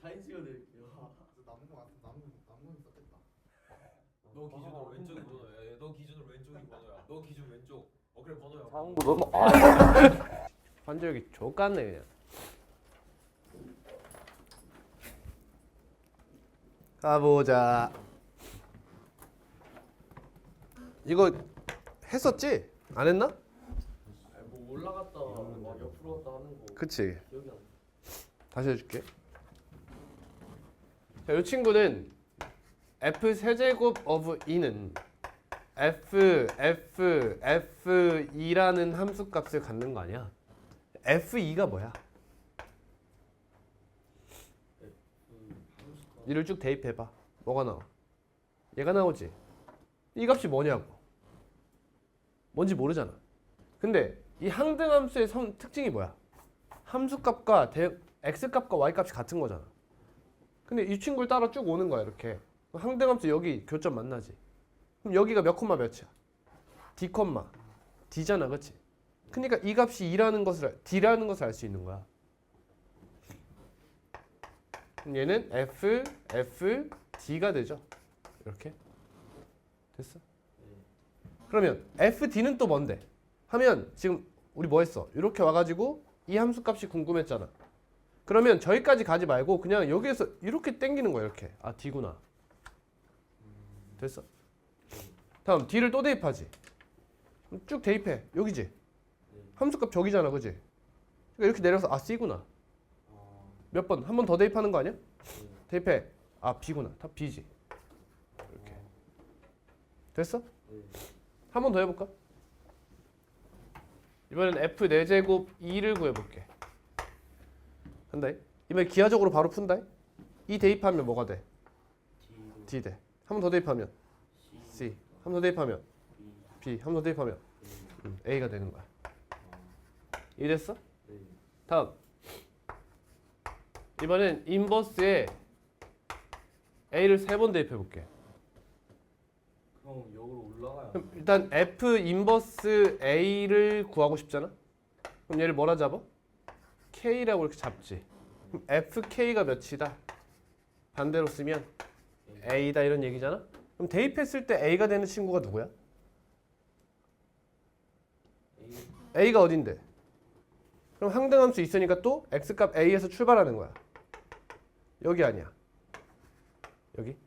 사진 찍어드릴게요. 남은 거 썼겠다. 너 기준으로 왼쪽이 번호야. 너 기준으로 왼쪽이 번호야. 너 기준 왼쪽. 그래 번호야. 상부 너무 환절기 족같네 그냥. 가보자. 이거 했었지? 안 했나? 뭐 올라갔다 막 옆으로 갔다 하는 거. 그치. 기억이 안 나. 다시 해줄게. 자, 이 친구는 f 세제곱 of e는 f2라는 함수값을 갖는 거 아니야? f2가 뭐야? 이를 쭉 대입해봐. 뭐가 나와? 얘가 나오지? 이 값이 뭐냐고. 뭔지 모르잖아. 근데 이 항등함수의 특징이 뭐야? 함수값과 x값과 y값이 같은 거잖아. 근데 이 친구를 따라 쭉 오는 거야 이렇게. 항등함수 여기 교점 만나지. 그럼 여기가 몇 콤마 몇이야? d 콤마 d잖아, 그렇지? 그러니까 이 값이 d라는 것을 알 수 있는 거야. 그럼 얘는 d가 되죠. 이렇게 됐어? 그러면 fd는 또 뭔데? 하면 지금 우리 뭐 했어? 이렇게 와가지고 이 함수값이 궁금했잖아. 그러면 저기까지 가지 말고 그냥 여기에서 이렇게 당기는 거야. 이렇게. 아 d구나. 됐어? 다음 d를 또 대입하지. 쭉 대입해. 여기지? 함수값 저기잖아, 그지? 그러니까 이렇게 내려서 아 c구나. 몇 번? 한 번 더 대입하는 거 아니야? 대입해. 아 b구나. 다 b지. 이렇게. 됐어? 한 번 더 해볼까? 이번엔 f 4제곱 2를 구해볼게. 한다. 이번에 기하적으로 바로 푼다. 이 대입하면 뭐가 돼? d 돼. 한 번 더 대입하면 c. 한 번 더 대입하면 b. 한 번 더 대입하면 a가 되는 거야. 이해됐어? 다음. 이번엔 인버스에 a를 3번 대입해볼게. 형 역으로 올라가야. 그럼 일단 f 인버스 a를 구하고 싶잖아. 그럼 얘를 뭐라 잡아? k라고 이렇게 잡지. 그럼 fk가 몇이다? 반대로 쓰면 a다 이런 얘기잖아. 그럼 대입했을 때 a가 되는 친구가 누구야? a가 어딘데? 그럼 항등함수 있으니까 또 x값 a에서 출발하는 거야. 여기 아니야. 여기?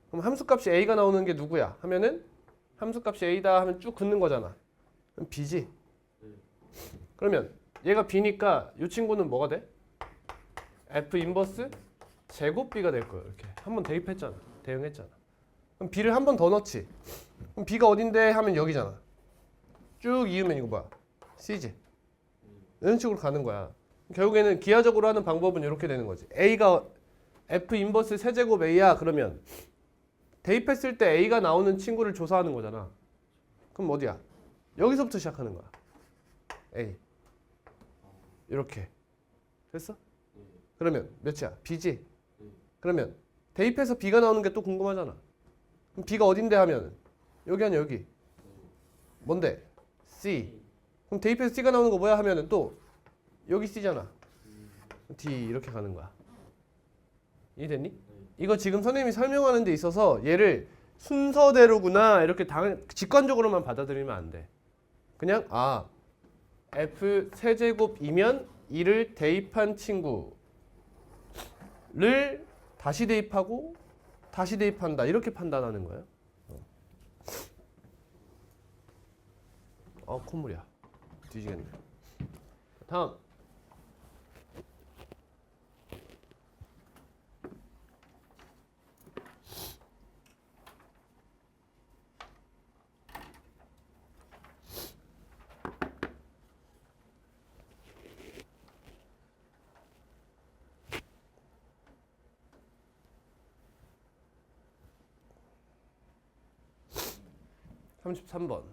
그럼 함수값이 a가 나오는 게 누구야? 하면은 함수값이 a다 하면 쭉 긋는 거잖아. 그럼 b지. 그러면 얘가 b니까 이 친구는 뭐가 돼? f 인버스 제곱 b가 될 거야. 이렇게 한 번 대입했잖아. 대응했잖아. 그럼 b를 한 번 더 넣지. 그럼 b가 어딘데 하면 여기잖아. 쭉 이으면 이거 뭐야? c지. 이런 식으로 가는 거야. 결국에는 기하적으로 하는 방법은 이렇게 되는 거지. a가 f 인버스 세제곱 a야. 그러면 대입했을 때 a가 나오는 친구를 조사하는 거잖아. 그럼 어디야? 여기서부터 시작하는 거야. a. 이렇게. 됐어? 그러면 몇이야? b지? 그러면 대입해서 b가 나오는 게 또 궁금하잖아. 그럼 b가 어딘데 하면 여기 아니야 여기. 뭔데? c. 그럼 대입해서 c가 나오는 거 뭐야 하면은 또 여기 c잖아. d 이렇게 가는 거야. 이해됐니? 이거 지금 선생님이 설명하는 데 있어서 얘를 순서대로구나 이렇게 직관적으로만 받아들이면 안 돼. 그냥 아 f 세제곱이면 이를 대입한 친구를 다시 대입하고 다시 대입한다 이렇게 판단하는 거예요. 콧물이야. 뒤지겠네. 다음. (33번)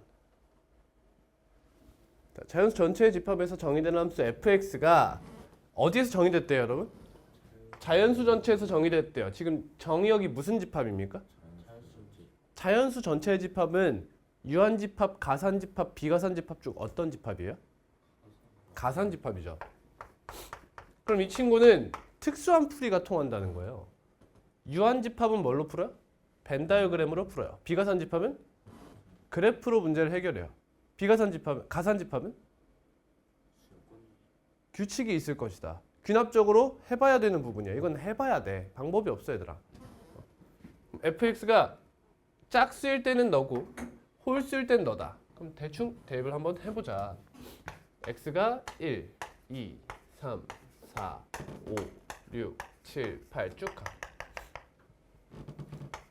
자연수 전체의 집합에서 정의되는 함수 fx가 어디에서 정의됐대요, 여러분? 자연수 전체에서 정의됐대요. 지금 정의역이 무슨 집합입니까? 자연수 전체의 집합은 유한집합, 가산집합, 비가산집합 중 어떤 집합이에요? 가산집합이죠. 그럼 이 친구는 특수한 풀이가 통한다는 거예요. 유한 집합은 뭘로 풀어요? 벤 다이어그램으로 풀어요. 비가산 집합은 그래프로 문제를 해결해요. 가산 집합은 규칙이 있을 것이다. 귀납적으로 해봐야 되는 부분이야. 이건 해봐야 돼. 방법이 없어 얘들아. fx가 짝수일 때는 너고 홀수일 때는 너다. 그럼 대충 대입을 한번 해보자. x가 1, 2, 3, 4, 5, 6, 7, 8 쭉 가.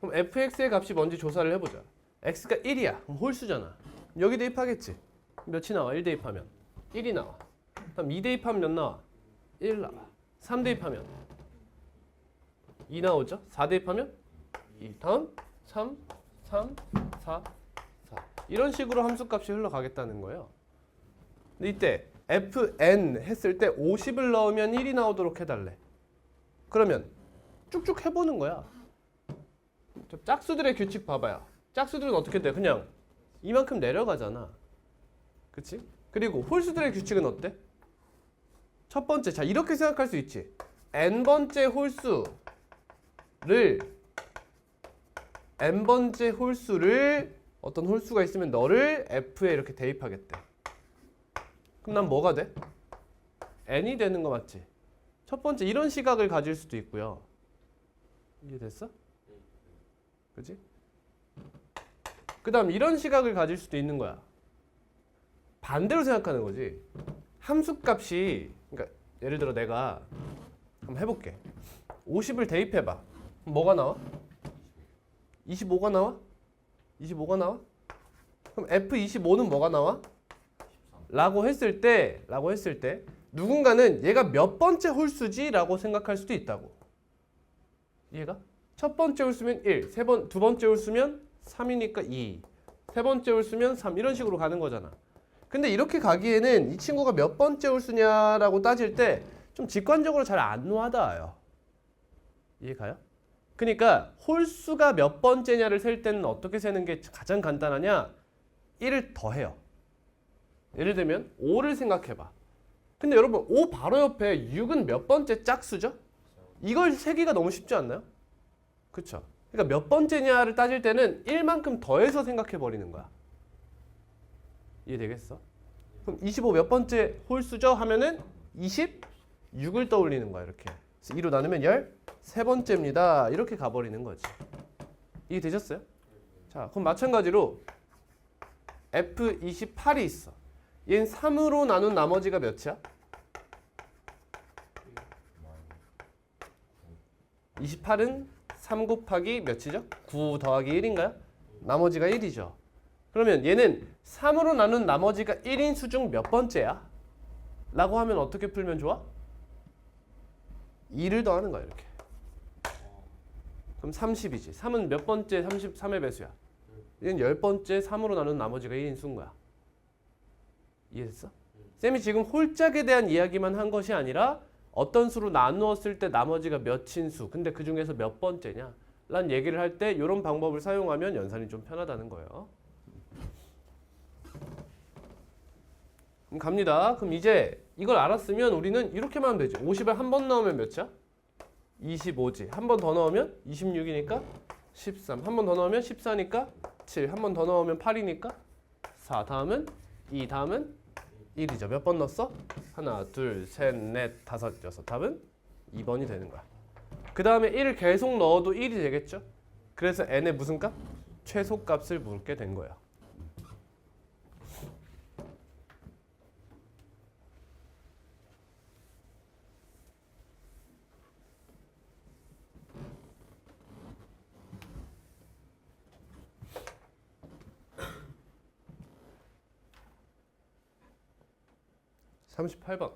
그럼 fx의 값이 뭔지 조사를 해보자. x가 1이야. 그럼 홀수잖아. 여기 대입하겠지. 몇이 나와? 1 대입하면 1이 나와. 다음 2 대입하면 몇 나와? 1 나와. 3 대입하면 2 나오죠? 4 대입하면 2. 다음 3, 3, 4, 4. 이런 식으로 함수값이 흘러가겠다는 거예요. 근데 이때 fn 했을 때 50을 넣으면 1이 나오도록 해달래. 그러면 쭉쭉 해보는 거야. 짝수들의 규칙 봐봐요. 짝수들은 어떻게 돼? 그냥 이만큼 내려가잖아. 그치? 그리고 홀수들의 규칙은 어때? 첫 번째, 자 이렇게 생각할 수 있지. n번째 홀수를 어떤 홀수가 있으면 너를 f에 이렇게 대입하겠대. 그럼 난 뭐가 돼? n이 되는 거 맞지? 첫 번째 이런 시각을 가질 수도 있고요. 이해됐어? 그치? 그 다음 이런 시각을 가질 수도 있는 거야. 반대로 생각하는 거지. 함수값이, 그러니까 예를 들어 내가 한번 해볼게. 50을 대입해봐. 그럼 뭐가 나와? 25가 나와? 25가 나와? 그럼 F25는 뭐가 나와? 라고 했을 때 누군가는 얘가 몇 번째 홀수지? 라고 생각할 수도 있다고. 이해가? 첫 번째 홀수면 1, 두 번째 홀수면 3이니까 2, 세 번째 홀수면 3 이런 식으로 가는 거잖아. 근데 이렇게 가기에는 이 친구가 몇 번째 홀수냐라고 따질 때 좀 직관적으로 잘 안 와닿아요. 이해가요? 그러니까 홀수가 몇 번째냐를 셀 때는 어떻게 세는 게 가장 간단하냐? 1을 더해요. 예를 들면 5를 생각해봐. 근데 여러분 5 바로 옆에 6은 몇 번째 짝수죠? 이걸 세기가 너무 쉽지 않나요? 그쵸? 그러니까 몇 번째냐를 따질 때는 1만큼 더해서 생각해 버리는 거야. 이해되겠어? 그럼 25 몇 번째 홀수죠? 하면은 26을 떠올리는 거야 이렇게. 그래서 2로 나누면 13번째입니다. 이렇게 가버리는 거지. 이해되셨어요? 자, 그럼 마찬가지로 F28이 있어. 얘는 3으로 나눈 나머지가 몇이야? 28은 3 곱하기 몇이죠? 9 더하기 1인가요? 나머지가 1이죠. 그러면 얘는 3으로 나눈 나머지가 1인 수 중 몇 번째야? 라고 하면 어떻게 풀면 좋아? 2를 더하는 거야 이렇게. 그럼 30이지. 3은 몇 번째 33의 배수야? 얘는 10번째 3으로 나눈 나머지가 1인 수인 거야. 이해했어? 쌤이 지금 홀짝에 대한 이야기만 한 것이 아니라 어떤 수로 나누었을 때 나머지가 몇인 수, 근데 그 중에서 몇 번째냐 라는 얘기를 할 때 이런 방법을 사용하면 연산이 좀 편하다는 거예요. 그럼 갑니다. 그럼 이제 이걸 알았으면 우리는 이렇게만 하면 되지. 50을 한 번 넣으면 몇이야? 25지. 한 번 더 넣으면 26이니까 13. 한 번 더 넣으면 14니까 7. 한 번 더 넣으면 8이니까 4. 다음은 2. 다음은 1이죠. 몇 번 넣었어? 하나, 둘, 셋, 넷, 다섯, 여섯. 답은 2번이 되는 거야. 그 다음에 1을 계속 넣어도 1이 되겠죠? 그래서 n의 무슨 값? 최소값을 묻게 된 거야. (38번)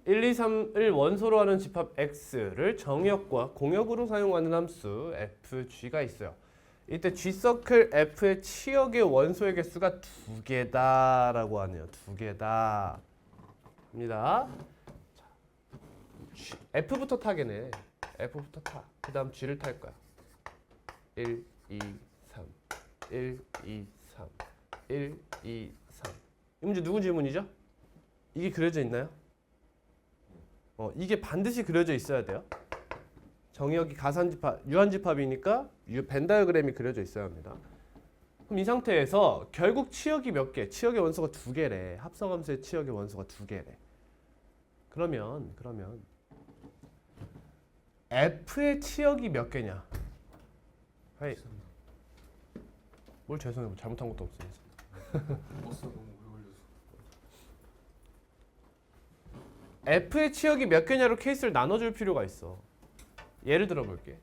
1, 2, 3을 원소로 하는 집합 x를 정역과 공역으로 사용하는 함수 fg가 있어요. 이때 g서클 f의 치역의 원소의 개수가 2개다 라고 하네요. 2개다 입니다. f부터 타겠네. f부터 타. 그 다음 g를 탈 거야. 1, 2, 3 1, 2, 3 1, 2, 3 이 문제 누구 질문이죠? 이게 그려져 있나요? 이게 반드시 그려져 있어야 돼요. 정의역이 가산집합, 유한집합이니까 벤 다이어그램이 그려져 있어야 합니다. 그럼 이 상태에서 결국 치역이 몇 개? 치역의 원소가 2개래. 합성함수의 치역의 원소가 2개래. 그러면 F의 치역이 몇 개냐? 헤이. 뭘 죄송해요. 잘못한 것도 없어요. 버스가 너무 오래 걸려서. F의 치역이 몇 개냐로 케이스를 나눠줄 필요가 있어. 예를 들어 볼게.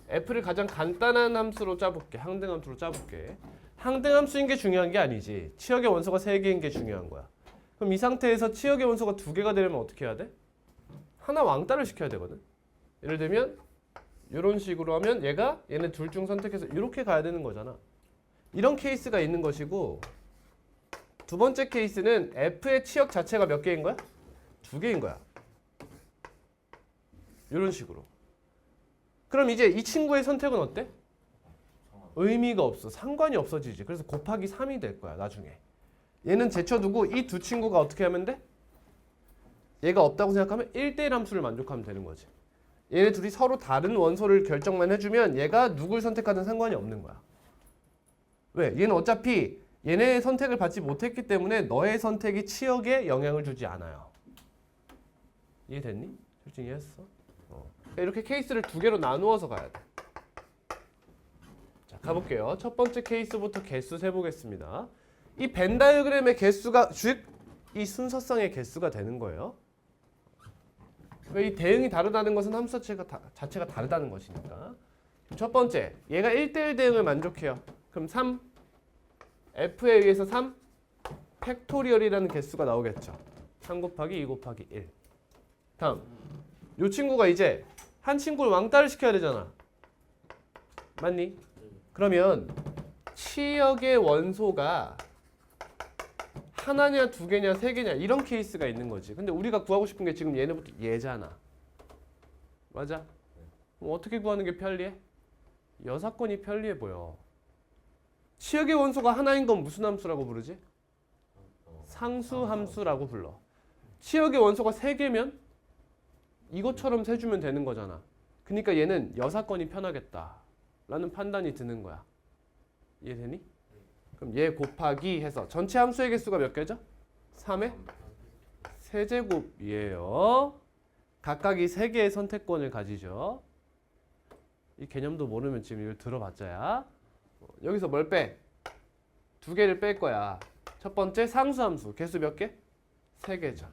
F를 가장 간단한 함수로 짜볼게. 항등함수로 짜볼게. 항등함수인 게 중요한 게 아니지. 치역의 원소가 3개인 게 중요한 거야. 그럼 이 상태에서 치역의 원소가 2개가 되려면 어떻게 해야 돼? 하나 왕따를 시켜야 되거든. 예를 들면 이런 식으로 하면 얘가 얘네 둘 중 선택해서 이렇게 가야 되는 거잖아. 이런 케이스가 있는 것이고, 두 번째 케이스는 F의 치역 자체가 몇 개인 거야? 2개인 거야. 이런 식으로. 그럼 이제 이 친구의 선택은 어때? 의미가 없어. 상관이 없어지지. 그래서 곱하기 3이 될 거야 나중에. 얘는 제쳐두고 이 두 친구가 어떻게 하면 돼? 얘가 없다고 생각하면 1대1 함수를 만족하면 되는 거지. 얘네 둘이 서로 다른 원소를 결정만 해주면 얘가 누굴 선택하든 상관이 없는 거야. 왜? 얘는 어차피 얘네의 선택을 받지 못했기 때문에 너의 선택이 치역에 영향을 주지 않아요. 이해됐니? 솔직히 이해했어? 이렇게 케이스를 2개로 나누어서 가야 돼. 자, 가볼게요. 첫 번째 케이스부터 개수 세보겠습니다. 이 벤 다이어그램의 개수가 즉 이 순서상의 개수가 되는 거예요. 왜 이 대응이 다르다는 것은 함수 자체가 다르다는 것이니까. 첫 번째, 얘가 1대1 대응을 만족해요. 그럼 3, F에 의해서 3, 팩토리얼이라는 개수가 나오겠죠. 3 곱하기 2 곱하기 1. 다음, 이 친구가 이제 한 친구를 왕따를 시켜야 되잖아. 맞니? 그러면 치역의 원소가 하나냐, 2개냐, 3개냐 이런 케이스가 있는 거지. 근데 우리가 구하고 싶은 게 지금 얘네부터 얘잖아. 맞아? 그럼 어떻게 구하는 게 편리해? 여사건이 편리해 보여. 치역의 원소가 하나인 건 무슨 함수라고 부르지? 상수함수라고 불러. 치역의 원소가 3개면 이것처럼 세주면 되는 거잖아. 그러니까 얘는 여사건이 편하겠다 라는 판단이 드는 거야. 이해되니? 그럼 얘 곱하기 해서 전체 함수의 개수가 몇 개죠? 3의 세제곱이에요. 각각이 3개의 선택권을 가지죠. 이 개념도 모르면 지금 이걸 들어봤자야. 여기서 뭘 빼? 2개를 뺄 거야. 첫 번째 상수함수 개수 몇 개? 3개죠.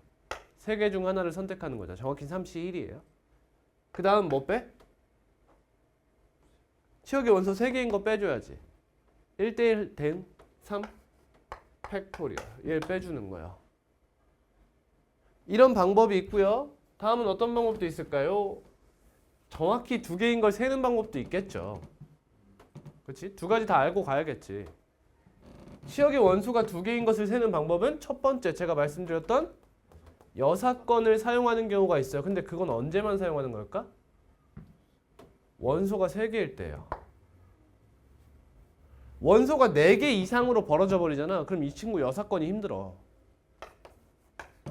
3개 중 하나를 선택하는 거죠. 정확히 3C1이에요. 그 다음 뭐 빼? 치역의 원소 3개인 거 빼줘야지. 1대1 대응 3 팩토리얼. 얘를 빼주는 거예요. 이런 방법이 있고요. 다음은 어떤 방법도 있을까요? 정확히 2개인 걸 세는 방법도 있겠죠. 그렇지? 2가지 다 알고 가야겠지. 치역의 원소가 2개인 것을 세는 방법은 첫 번째 제가 말씀드렸던 여사건을 사용하는 경우가 있어요. 근데 그건 언제만 사용하는 걸까? 원소가 3개일 때예요. 원소가 4개 이상으로 벌어져 버리잖아. 그럼 이 친구 여사건이 힘들어.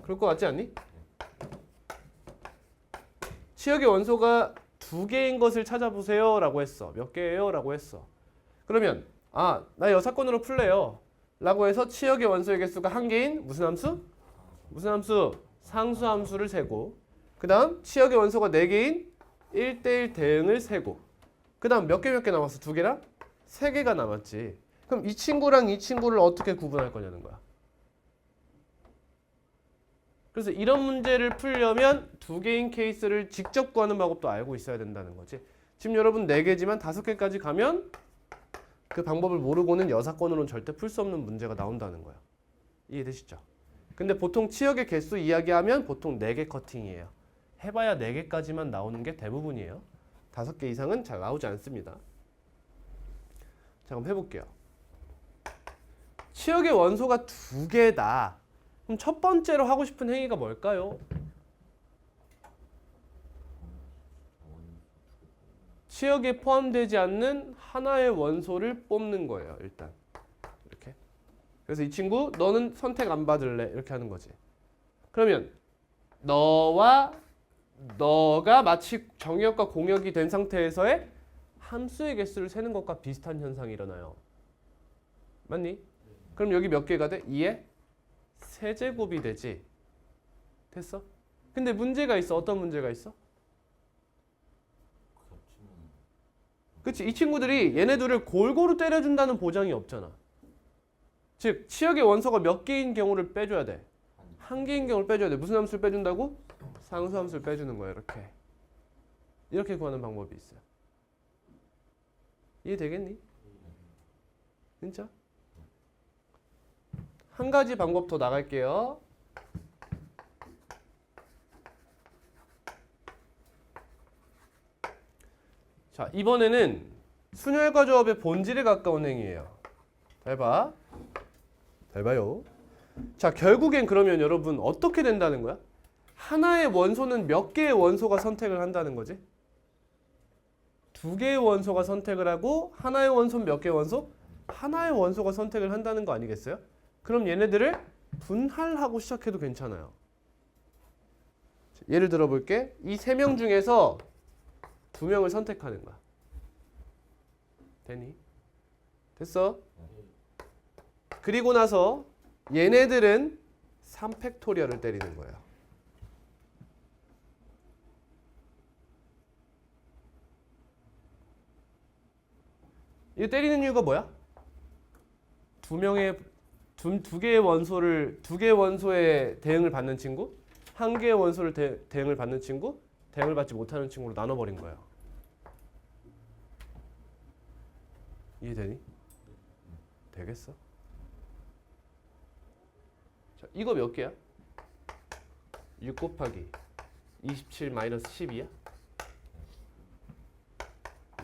그럴 것 같지 않니? 치역의 원소가 2개인 것을 찾아보세요 라고 했어. 몇 개예요? 라고 했어. 그러면 나 여사건으로 풀래요 라고 해서 치역의 원소의 개수가 1개인 무슨 함수? 무슨 함수? 상수함수를 세고, 그 다음 치역의 원소가 4개인 1대1 대응을 세고, 그 다음 몇 개 남았어? 2개랑 3개가 남았지. 그럼 이 친구랑 이 친구를 어떻게 구분할 거냐는 거야. 그래서 이런 문제를 풀려면 2개인 케이스를 직접 구하는 방법도 알고 있어야 된다는 거지. 지금 여러분 4개지만 5개까지 가면 그 방법을 모르고는 여사건으로는 절대 풀 수 없는 문제가 나온다는 거야. 이해되시죠? 근데 보통 치역의 개수 이야기하면 보통 4개 커팅이에요. 해봐야 4개까지만 나오는 게 대부분이에요. 5개 이상은 잘 나오지 않습니다. 자, 그럼 해볼게요. 치역의 원소가 2개다. 그럼 첫 번째로 하고 싶은 행위가 뭘까요? 치역에 포함되지 않는 하나의 원소를 뽑는 거예요. 일단 이렇게. 그래서 이 친구 너는 선택 안 받을래 이렇게 하는 거지. 그러면 너와 너가 마치 정의역과 공역이 된 상태에서의 함수의 개수를 세는 것과 비슷한 현상이 일어나요. 맞니? 그럼 여기 몇 개가 돼? 2의 세제곱이 되지. 됐어? 근데 문제가 있어. 어떤 문제가 있어? 그치? 이 친구들이 얘네들을 골고루 때려준다는 보장이 없잖아. 즉 치역의 원소가 몇 개인 경우를 빼줘야 돼. 한 개인 경우를 빼줘야 돼. 무슨 함수를 빼준다고? 상수 함수를 빼주는 거야. 이렇게 구하는 방법이 있어요. 이해되겠니? 진짜? 한 가지 방법 더 나갈게요. 자, 이번에는 순혈과 조합의 본질에 가까운 행위예요. 잘 봐. 잘 봐요. 자, 결국엔 그러면 여러분 어떻게 된다는 거야? 하나의 원소는 몇 개의 원소가 선택을 한다는 거지? 두 개의 원소가 선택을 하고 하나의 원소는 몇 개의 원소? 하나의 원소가 선택을 한다는 거 아니겠어요? 그럼 얘네들을 분할하고 시작해도 괜찮아요. 예를 들어 볼게. 이 세 명 중에서 두 명을 선택하는 거야. 되니? 됐어? 그리고 나서 얘네들은 3팩토리얼을 때리는 거예요. 이 때리는 이유가 뭐야? 두 개의 원소를 두 개의 원소의 대응을 받는 친구, 한 개의 원소를 대응을 받는 친구, 대응을 받지 못하는 친구로 나눠버린 거예요. 이해되니? 되겠어? 자, 이거 몇 개야? 6 곱하기 27 마이너스 12야?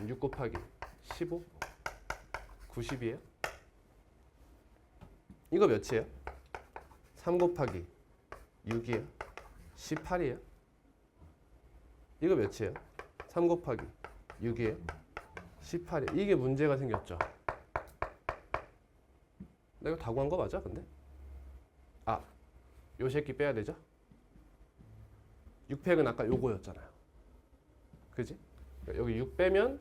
6 곱하기 15? 90이에요? 이거 몇이에요? 3 곱하기 6이에요? 18이에요? 이거 몇이에요? 3 곱하기 6이에요? 18이에요? 이게 문제가 생겼죠. 내가 다 구한 거 맞아 근데? 아, 요 새끼 빼야 되죠? 6팩은 아까 요거였잖아요. 그지? 여기 6 빼면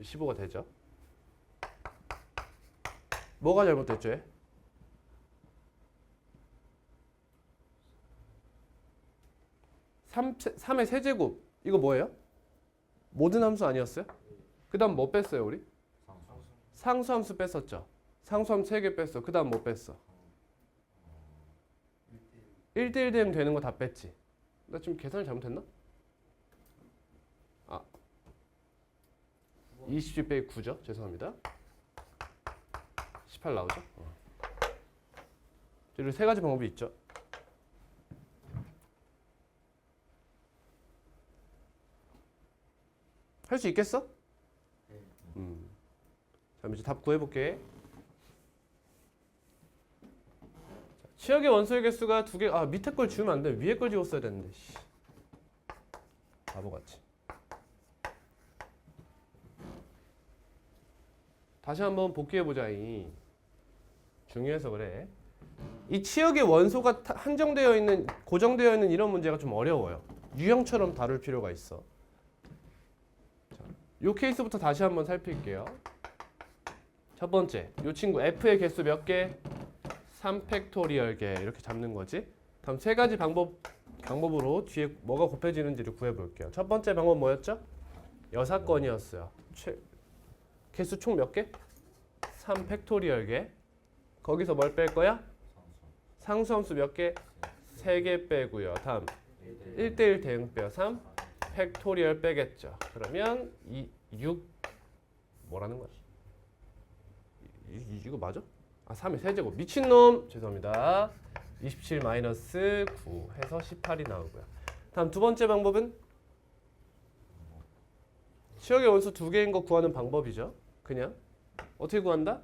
15가 되죠. 뭐가 잘못됐죠? 얘? 3의 세제곱 이거 뭐예요? 모든 함수 아니었어요? 그 다음 뭐 뺐어요 우리? 상수함수 뺐었죠. 상수함수 3개 뺐어. 그 다음 뭐 뺐어? 1대1 되면 되는 거 다 뺐지. 나 지금 계산을 잘못했나? 아, 20 빼기 9죠. 죄송합니다. 18 나오죠? 그리고 세 가지 방법이 있죠. 할 수 있겠어? 자, 이제 답 구해볼게. 치역의 원소의 개수가 2개. 아, 밑에 걸 지우면 안 돼. 위에 걸 지웠어야 되는데. 바보같이. 다시 한번 복귀해보자. 중요해서 그래. 이 치역의 원소가 한정되어 있는, 고정되어 있는 이런 문제가 좀 어려워요. 유형처럼 다룰 필요가 있어. 자, 요 케이스부터 다시 한번 살필게요. 첫 번째, 요 친구 F의 개수 몇 개? 3팩토리얼 개 이렇게 잡는 거지. 다음 세 가지 방법으로 뒤에 뭐가 곱해지는지를 구해볼게요. 첫 번째 방법 뭐였죠? 여사건이었어요. 개수 총 몇 개? 3팩토리얼 개. 거기서 뭘 뺄 거야? 상수함수 몇 개? 3개 빼고요. 다음 1대1 대응 빼요. 3 팩토리얼 빼겠죠. 그러면 6 뭐라는 거야? 이거 맞아? 아, 3의 세제곱. 미친놈! 죄송합니다. 27 마이너스 9 해서 18이 나오고요. 다음 두 번째 방법은 치역의 원수 2개인 거 구하는 방법이죠. 그냥 어떻게 구한다?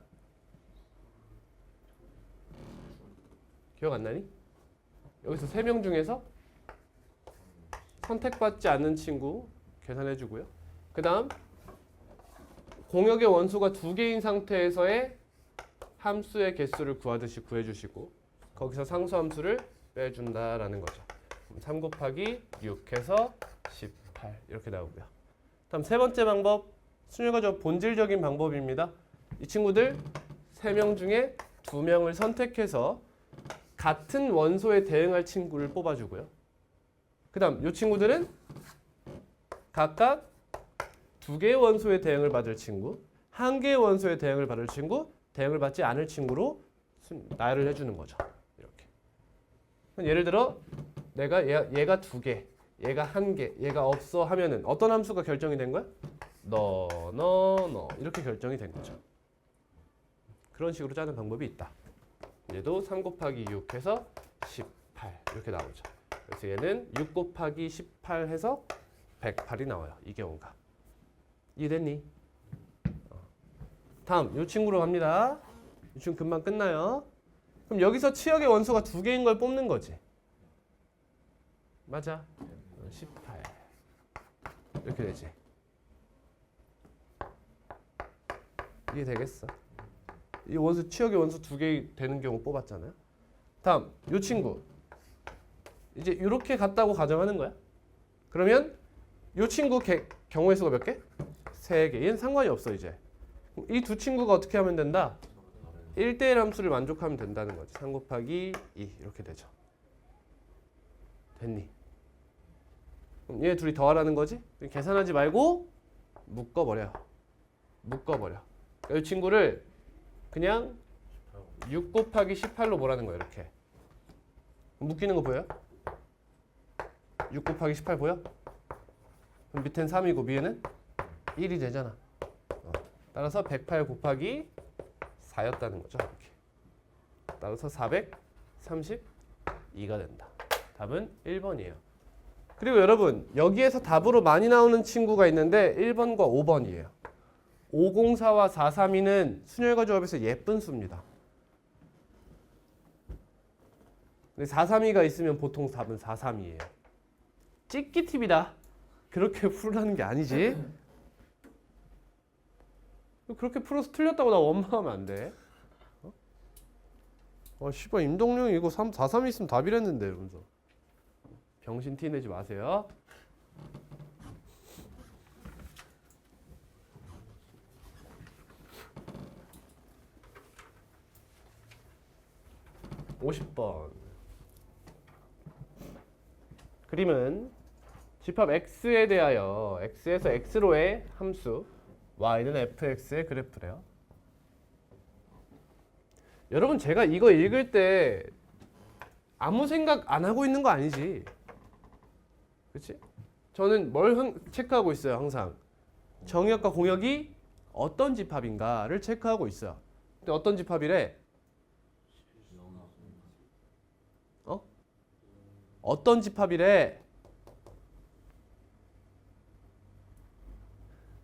기억 안 나니? 여기서 3명 중에서 선택받지 않는 친구 계산해 주고요. 그 다음 공역의 원소가 2개인 상태에서의 함수의 개수를 구하듯이 구해주시고 거기서 상수함수를 빼준다라는 거죠. 3 곱하기 6 해서 18 이렇게 나오고요. 다음 세 번째 방법, 순열과조업 본질적인 방법입니다. 이 친구들 3명 중에 2명을 선택해서 같은 원소에 대응할 친구를 뽑아주고요. 그 다음 이 친구들은 각각 2개의 원소에 대응을 받을 친구, 1개의 원소에 대응을 받을 친구, 대응을 받지 않을 친구로 나열을 해주는 거죠. 이렇게. 예를 들어 내가 얘가 2개, 얘가 1개, 얘가 없어 하면은 어떤 함수가 결정이 된 거야? 너 이렇게 결정이 된 거죠. 그런 식으로 짜는 방법이 있다. 얘도 3 곱하기 6 해서 18 이렇게 나오죠. 그래서 얘는 6 곱하기 18 해서 108이 나와요. 이 경우가. 이해됐니? 다음 이 친구로 갑니다. 이 친구 금방 끝나요. 그럼 여기서 치역의 원소가 2개인 걸 뽑는 거지. 맞아. 18 이렇게 되지. 이해 되겠어? 이 원소 치역의 원소 2개 되는 경우 뽑았잖아요. 다음 이 친구 이제 이렇게 갔다고 가정하는 거야. 그러면 이 친구 경우의 수가 몇 개? 3개. 얘는 상관이 없어 이제. 이 두 친구가 어떻게 하면 된다? 1대1 함수를 만족하면 된다는 거지. 3 곱하기 2 이렇게 되죠. 됐니? 그럼 얘 둘이 더하라는 거지? 계산하지 말고 묶어버려. 그러니까 이 친구를 그냥 6 곱하기 18로 보라는 거야. 이렇게. 묶이는 거 보여요? 6 곱하기 18 보여? 그럼 밑엔 3이고 위에는 1이 되잖아. 따라서 108 곱하기 4였다는 거죠. 이렇게. 따라서 432가 된다. 답은 1번이에요. 그리고 여러분 여기에서 답으로 많이 나오는 친구가 있는데 1번과 5번이에요. 504와 432는 순열과 조합에서 예쁜 수입니다. 근데 432가 있으면 보통 답은 432예요. 찍기 팁이다. 그렇게 풀으라는 게 아니지. 그렇게 풀어서 틀렸다고 나 원망하면 안 돼. 씨발 임동룡이 이거 432 있으면 답이랬는데 이러면서. 병신 티 내지 마세요. (50번) 그림은 집합 x에 대하여 x에서 x로의 함수 y는 fx의 그래프래요. 여러분 제가 이거 읽을 때 아무 생각 안 하고 있는 거 아니지? 그렇지? 저는 뭘 체크하고 있어요 항상. 정의역과 공역이 어떤 집합인가를 체크하고 있어요. 근데 어떤 집합이래? 어떤 집합이래?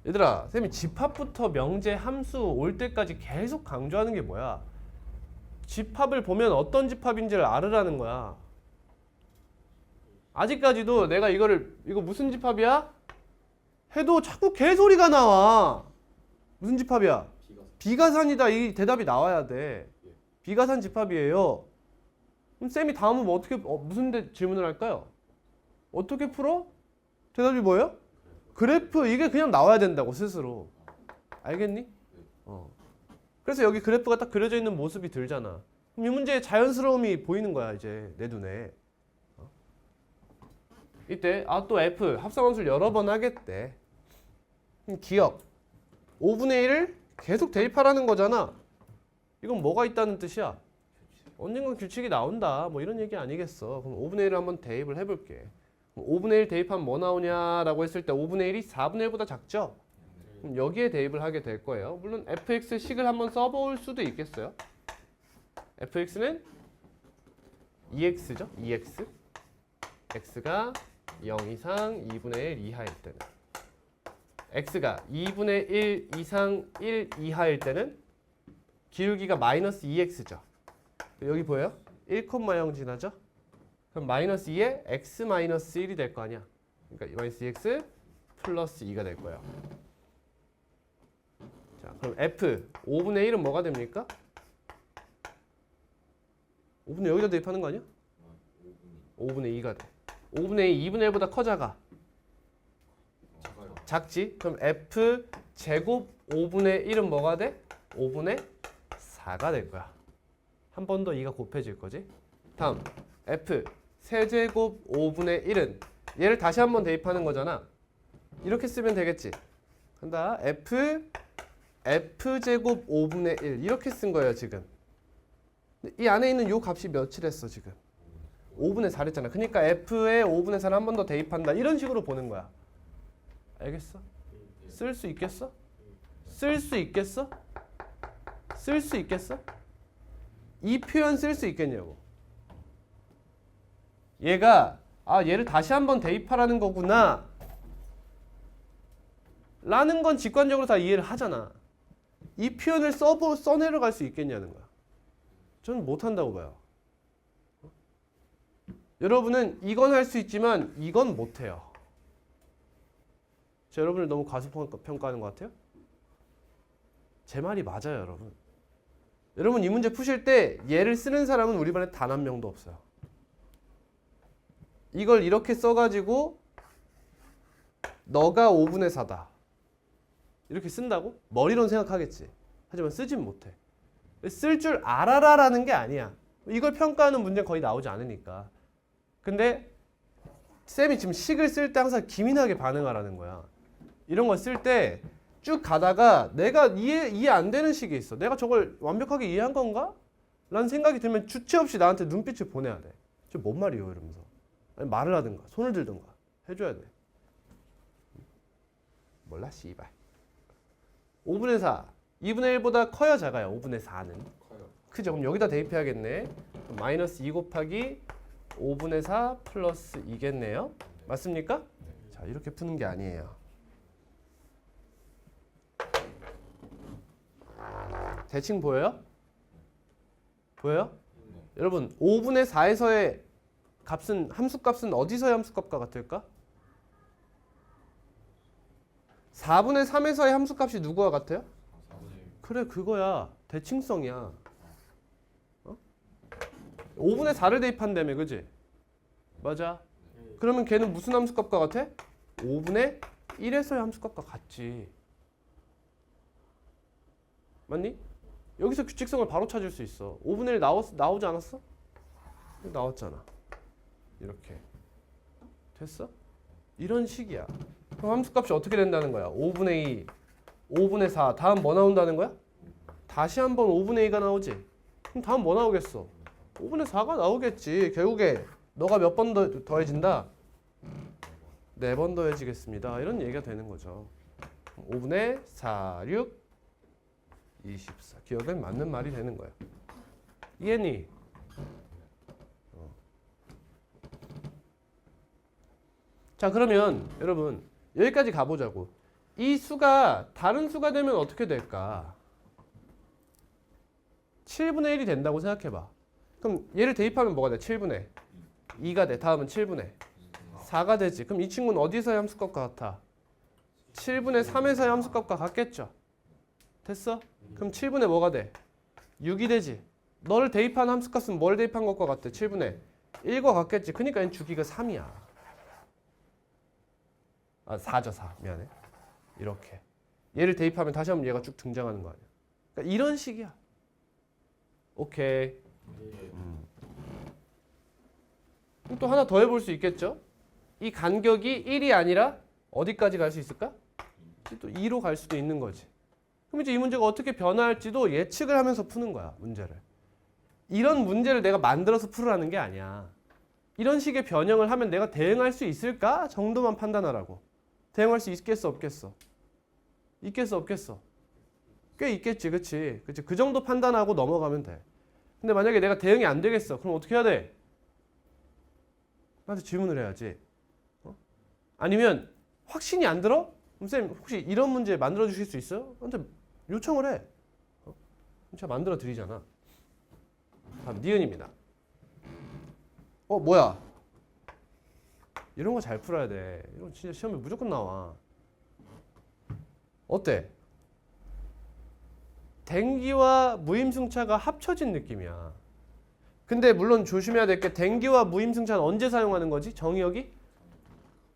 얘들아, 쌤이 집합부터 명제, 함수 올 때까지 계속 강조하는 게 뭐야? 집합을 보면 어떤 집합인지를 알으라는 거야. 아직까지도 내가 이거 무슨 집합이야? 해도 자꾸 개소리가 나와. 무슨 집합이야? 비가산이다. 이 대답이 나와야 돼. 비가산 집합이에요. 그럼 쌤이 다음은 뭐 무슨 질문을 할까요? 어떻게 풀어? 대답이 뭐예요? 그래프. 이게 그냥 나와야 된다고 스스로. 알겠니? 그래서 여기 그래프가 딱 그려져 있는 모습이 들잖아. 그럼 이 문제의 자연스러움이 보이는 거야 이제 내 눈에. 이때 또 F 합성함수를 여러 번 하겠대. 기억 5분의 1을 계속 대입하라는 거잖아. 이건 뭐가 있다는 뜻이야? 언젠간 규칙이 나온다 뭐 이런 얘기 아니겠어. 그럼 5분의 1을 한번 대입을 해볼게. 5분의 1 대입하면 뭐 나오냐라고 했을 때 5분의 1이 4분의 1보다 작죠? 그럼 여기에 대입을 하게 될 거예요. 물론 fx식을 한번 써볼 수도 있겠어요. fx는 2x죠? 2x x가 0 이상 2분의 1 이하일 때는 x가 2분의 1 이상 1 이하일 때는 기울기가 마이너스 2x죠. 여기 보여요? 1,0 지나죠? 그럼 마이너스 2에 x 마이너스 1이 될 거 아니야. 그러니까 마이너스 2x 플러스 2가 될 거예요. 자, 그럼 f 5분의 1은 뭐가 됩니까? 5분의 여기다 대입하는 거 아니야? 5분의 2가 돼. 5분의 2, 2분의 1보다 커 작아? 작아요. 작지? 그럼 f 제곱 5분의 1은 뭐가 돼? 5분의 4가 될 거야. 한 번 더 2가 곱해질 거지? 다음 f 세제곱 5분의 1은 얘를 다시 한 번 대입하는 거잖아. 이렇게 쓰면 되겠지? 간다. f제곱 5분의 1 이렇게 쓴 거예요 지금. 이 안에 있는 요 값이 몇이랬어 지금? 5분의 4랬잖아. 그러니까 f에 5분의 4를 한 번 더 대입한다. 이런 식으로 보는 거야. 알겠어? 쓸 수 있겠어? 쓸 수 있겠어? 쓸 수 있겠어? 이 표현 쓸 수 있겠냐고. 얘가 얘를 다시 한번 대입하라는 거구나 라는 건 직관적으로 다 이해를 하잖아. 이 표현을 써내려갈 수 있겠냐는 거야. 저는 못한다고 봐요. 여러분은 이건 할 수 있지만 이건 못해요. 저 여러분을 너무 과소평가하는 것 같아요? 제 말이 맞아요, 여러분. 여러분 이 문제 푸실 때 얘를 쓰는 사람은 우리 반에 단 한 명도 없어요. 이걸 이렇게 써가지고 너가 5분의 4다. 이렇게 쓴다고? 머리로는 생각하겠지. 하지만 쓰진 못해. 쓸 줄 알아라라는 게 아니야. 이걸 평가하는 문제는 거의 나오지 않으니까. 근데 쌤이 지금 식을 쓸 때 항상 기민하게 반응하라는 거야. 이런 걸 쓸 때 쭉 가다가 내가 이해 안 되는 식이 있어. 내가 저걸 완벽하게 이해한 건가? 라는 생각이 들면 주체 없이 나한테 눈빛을 보내야 돼. 저 뭔 말이에요? 이러면서. 아니, 말을 하든가 손을 들든가 해줘야 돼. 몰라 씨발. 5분의 4 2분의 1보다 커요 작아요? 5분의 4는 커요. 크죠? 그럼 여기다 대입해야겠네. 마이너스 2 곱하기 5분의 4 플러스 2겠네요. 맞습니까? 자, 이렇게 푸는 게 아니에요. 대칭 보여요? 보여요? 네. 여러분 5분의 4에서의 값은 함수값은 어디서의 함수값과 같을까? 4분의 3에서의 함수값이 누구와 같아요? 4분의 1. 그래 그거야. 대칭성이야. 5분의 4를 대입한다며 그지? 맞아. 그러면 걔는 무슨 함수값과 같아? 5분의 1에서의 함수값과 같지. 맞니? 여기서 규칙성을 바로 찾을 수 있어. 5분의 1 나오지 않았어? 나왔잖아. 이렇게. 됐어? 이런 식이야. 그럼 함수값이 어떻게 된다는 거야? 5분의 2, 5분의 4. 다음 뭐 나온다는 거야? 다시 한번 5분의 2가 나오지? 그럼 다음 뭐 나오겠어? 5분의 4가 나오겠지. 결국에 너가 몇 번 더해진다? 4번 더해지겠습니다. 이런 얘기가 되는 거죠. 5분의 4, 6, 24. 기억에 맞는 말이 되는 거야. 이해니? 자 그러면 여러분 여기까지 가보자고. 이 수가 다른 수가 되면 어떻게 될까? 7분의 1이 된다고 생각해봐. 그럼 얘를 대입하면 뭐가 돼? 7분의 2가 돼. 다음은 7분의 4가 되지. 그럼 이 친구는 어디서의 함수값과 같아? 7분의 3에서의 함수값과 같겠죠? 됐어? 그럼 7분의 뭐가 돼? 6이 되지. 너를 대입한 함수값은 뭘 대입한 것과 같아? 7분의 1과 같겠지. 그러니까 얘는 주기가 3이야. 4죠 4. 미안해. 이렇게. 얘를 대입하면 다시 한번 얘가 쭉 등장하는 거 아니야. 그러니까 이런 식이야. 오케이. 그럼 또 하나 더 해볼 수 있겠죠? 이 간격이 1이 아니라 어디까지 갈 수 있을까? 또 2로 갈 수도 있는 거지. 그럼 이제 이 문제가 어떻게 변화할지도 예측을 하면서 푸는 거야, 문제를. 이런 문제를 내가 만들어서 풀으라는 게 아니야. 이런 식의 변형을 하면 내가 대응할 수 있을까? 정도만 판단하라고. 대응할 수 있겠어, 없겠어? 있겠어, 없겠어? 꽤 있겠지, 그치? 그치? 그 정도 판단하고 넘어가면 돼. 근데 만약에 내가 대응이 안 되겠어. 그럼 어떻게 해야 돼? 나한테 질문을 해야지. 아니면 확신이 안 들어? 그럼 쌤 혹시 이런 문제 만들어 주실 수 있어요? 나한테 요청을 해. 제가 만들어 드리잖아. 다음 니은입니다. 뭐야? 이런 거 잘 풀어야 돼. 이런 거 진짜 시험에 무조건 나와. 어때? 댕기와 무임승차가 합쳐진 느낌이야. 근데 물론 조심해야 될 게 den기와 무임승차는 언제 사용하는 거지? 정의역이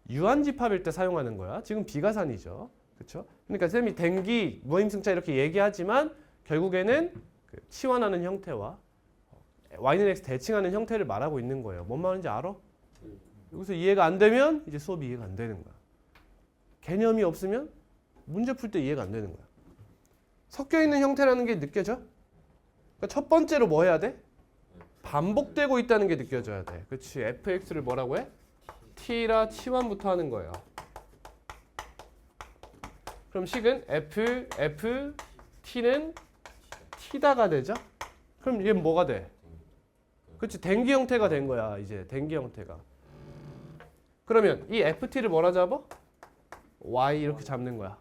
유한집합일 때 사용하는 거야. 지금 비가산이죠. 그렇죠? 그러니까 쌤이 den기, 무임승차 이렇게 얘기하지만 결국에는 그 치환하는 형태와 y는 x 대칭하는 형태를 말하고 있는 거예요. 뭔 말인지 알아? 여기서 이해가 안 되면 이제 수업이 이해가 안 되는 거야. 개념이 없으면 문제 풀 때 이해가 안 되는 거야. 섞여 있는 형태라는 게 느껴져? 그러니까 첫 번째로 뭐 해야 돼? 반복되고 있다는 게 느껴져야 돼. 그렇지? fx를 뭐라고 해? t라 치환부터 하는 거예요. 그럼 식은 f, t는 t다가 되죠? 그럼 이게 뭐가 돼? 그렇지? den기 형태가 된 거야. 이제 den기 형태가. 그러면 이 ft를 뭐라 잡아? y 이렇게 잡는 거야.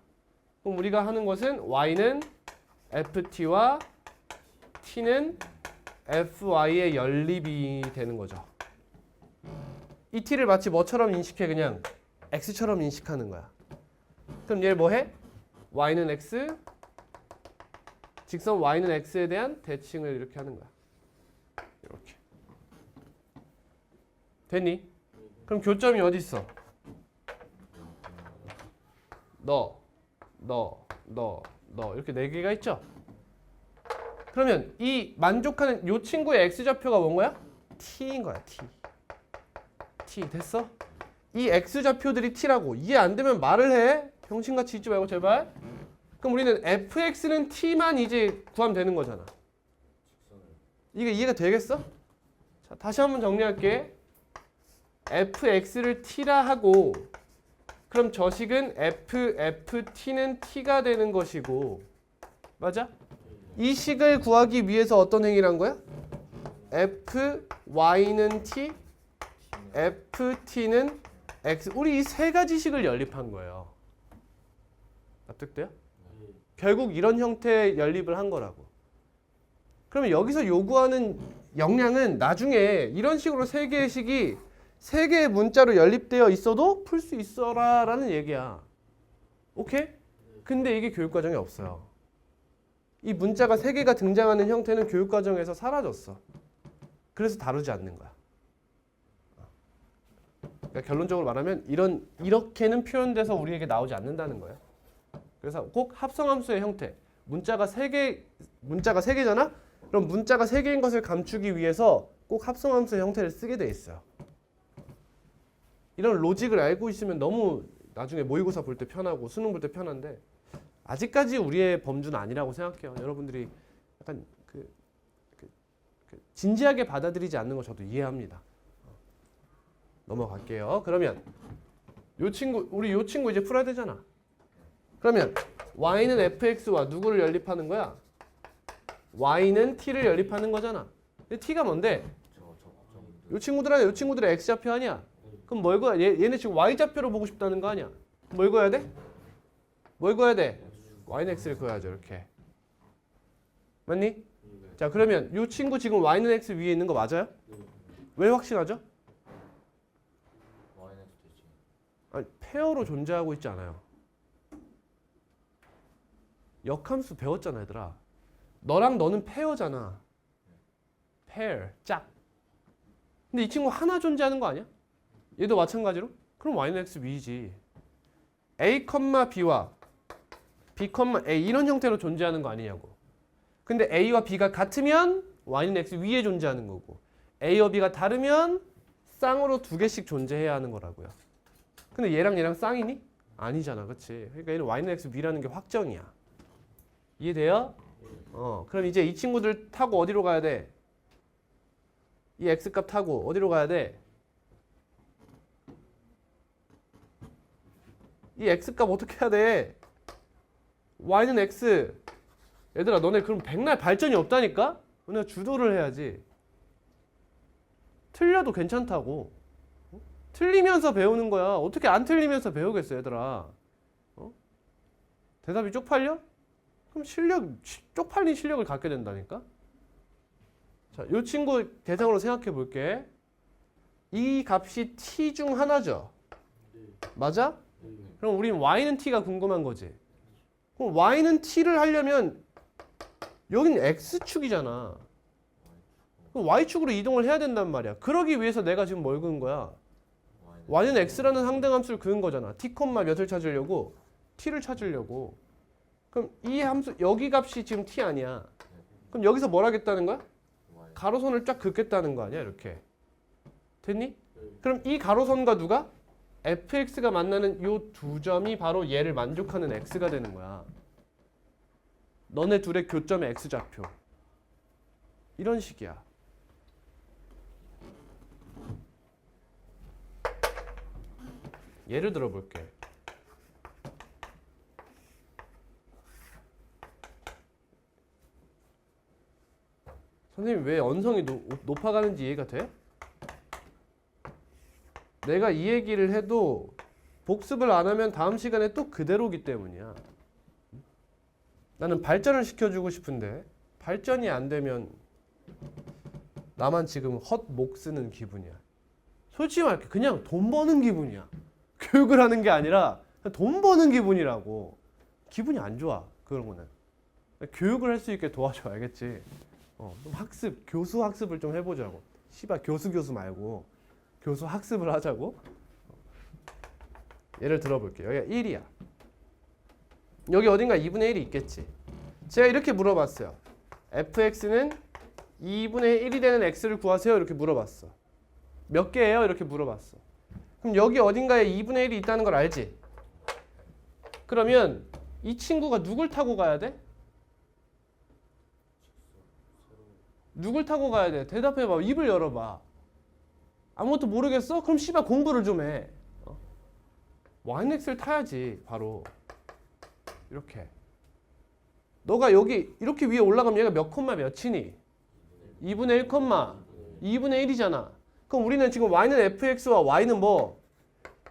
그럼 우리가 하는 것은 y는 ft와 t는 fy의 연립이 되는 거죠. 이 t를 마치 뭐처럼 인식해? 그냥 x처럼 인식하는 거야. 그럼 얘를 뭐 해? y는 x, 직선 y는 x에 대한 대칭을 이렇게 하는 거야. 이렇게. 됐니? 그럼 교점이 어디 있어? 너 이렇게 네 개가 있죠? 그러면 이 만족하는 요 친구의 x좌표가 뭔 거야? t인 거야. t 됐어? 이 x좌표들이 t라고. 이해 안 되면 말을 해. 병신같이 있지 말고 제발. 그럼 우리는 fx는 t만 이제 구하면 되는 거잖아. 이게 이해가 되겠어? 자, 다시 한번 정리할게. fx를 t라 하고 그럼 저 식은 ft는 t가 되는 것이고 맞아? 이 식을 구하기 위해서 어떤 행위를 한 거야? fy는 t, ft는 x. 우리 이 세 가지 식을 연립한 거예요. 납득돼요? 결국 이런 형태의 연립을 한 거라고. 그러면 여기서 요구하는 역량은 나중에 이런 식으로 세 개의 식이 세 개의 문자로 연립되어 있어도 풀 수 있어라 라는 얘기야. 오케이? 근데 이게 교육과정에 없어요. 이 문자가 세 개가 등장하는 형태는 교육과정에서 사라졌어. 그래서 다루지 않는 거야. 그러니까 결론적으로 말하면 이렇게는 표현돼서 우리에게 나오지 않는다는 거예요. 그래서 꼭 합성함수의 형태. 문자가 세 개잖아? 그럼 문자가 세 개인 것을 감추기 위해서 꼭 합성함수의 형태를 쓰게 돼 있어요. 이런 로직을 알고 있으면 너무 나중에 모의고사 볼 때 편하고 수능 볼 때 편한데 아직까지 우리의 범주는 아니라고 생각해요. 여러분들이 약간 진지하게 받아들이지 않는 거 저도 이해합니다. 넘어갈게요. 그러면 우리 요 친구 이제 풀어야 되잖아. 그러면 y는 fx와 누구를 연립하는 거야? y는 t를 연립하는 거잖아. 근데 t가 뭔데? 요 친구들의 x좌표 아니야? 그럼 뭘 거야? 얘네 지금 y좌표로 보고 싶다는 거 아니야? 뭘 거야 돼? 뭘 거야 돼? y는 x를 그어야죠. 이렇게. 맞니? 자 그러면 요 친구 지금 y는 x 위에 있는 거 맞아요? 왜 확신하죠? 아니, 페어로 존재하고 있지 않아요. 역함수 배웠잖아 얘들아. 너랑 너는 페어잖아. 페어, 짝. 근데 이 친구 하나 존재하는 거 아니야? 얘도 마찬가지로? 그럼 y는 x 위지. a, b와 b, a 이런 형태로 존재하는 거 아니냐고. 근데 a와 b가 같으면 y는 x 위에 존재하는 거고 a와 b가 다르면 쌍으로 두 개씩 존재해야 하는 거라고요. 근데 얘랑 쌍이니? 아니잖아. 그치? 그러니까 얘는 y는 x 위라는 게 확정이야. 이해돼요? 그럼 이제 이 친구들 타고 어디로 가야 돼? 이 x값 타고 어디로 가야 돼? 이 x값 어떻게 해야 돼? y는 x. 얘들아 너네 그럼 백날 발전이 없다니까? 너네가 주도를 해야지. 틀려도 괜찮다고. 틀리면서 배우는 거야. 어떻게 안 틀리면서 배우겠어 얘들아. 대답이 쪽팔려? 그럼 쪽팔린 실력을 갖게 된다니까? 자, 이 친구 대상으로 생각해 볼게. 이 값이 t 중 하나죠? 맞아? 그럼 우린 y는 t가 궁금한 거지. 그럼 y는 t를 하려면 여기는 x축이잖아. 그럼 그럼 y축으로 이동을 해야 된단 말이야. 그러기 위해서 내가 지금 뭘 그은 거야? y는 x라는 상등함수를 그은 거잖아. t, 몇을 찾으려고? t를 찾으려고. 그럼 이 함수 여기 값이 지금 t 아니야. 그럼 여기서 뭘 하겠다는 거야? 가로선을 쫙 긋겠다는 거 아니야? 이렇게. 됐니? 그럼 이 가로선과 누가? fx가 만나는 요 두 점이 바로 얘를 만족하는 x가 되는 거야. 너네 둘의 교점의 x좌표. 이런 식이야. 예를 들어 볼게. 선생님 왜 언성이 높아가는지 이해가 돼? 내가 이 얘기를 해도 복습을 안 하면 다음 시간에 또 그대로기 때문이야. 나는 발전을 시켜주고 싶은데 발전이 안 되면 나만 지금 헛목 쓰는 기분이야. 솔직히 말해 그냥 돈 버는 기분이야. 교육을 하는 게 아니라 그냥 돈 버는 기분이라고. 기분이 안 좋아 그런 거는. 교육을 할 수 있게 도와줘. 알겠지? 좀 학습, 교수 학습을 좀 해보자고. 씨발 교수 말고 교수 학습을 하자고. 예를 들어볼게요. 여기가 1이야. 여기 어딘가 2분의 1이 있겠지. 제가 이렇게 물어봤어요. fx는 2분의 1이 되는 x를 구하세요. 이렇게 물어봤어. 몇 개예요? 이렇게 물어봤어. 그럼 여기 어딘가에 2분의 1이 있다는 걸 알지? 그러면 이 친구가 누굴 타고 가야 돼? 누굴 타고 가야 돼? 대답해봐. 입을 열어봐. 아무것도 모르겠어? 그럼 씨발 공부를 좀 해. yx를 타야지. 바로 이렇게. 너가 여기 이렇게 위에 올라가면 얘가 몇 콤마 몇이니? 2분의 1 콤마 2분의 1이잖아. 그럼 우리는 지금 y는 fx와 y는 뭐?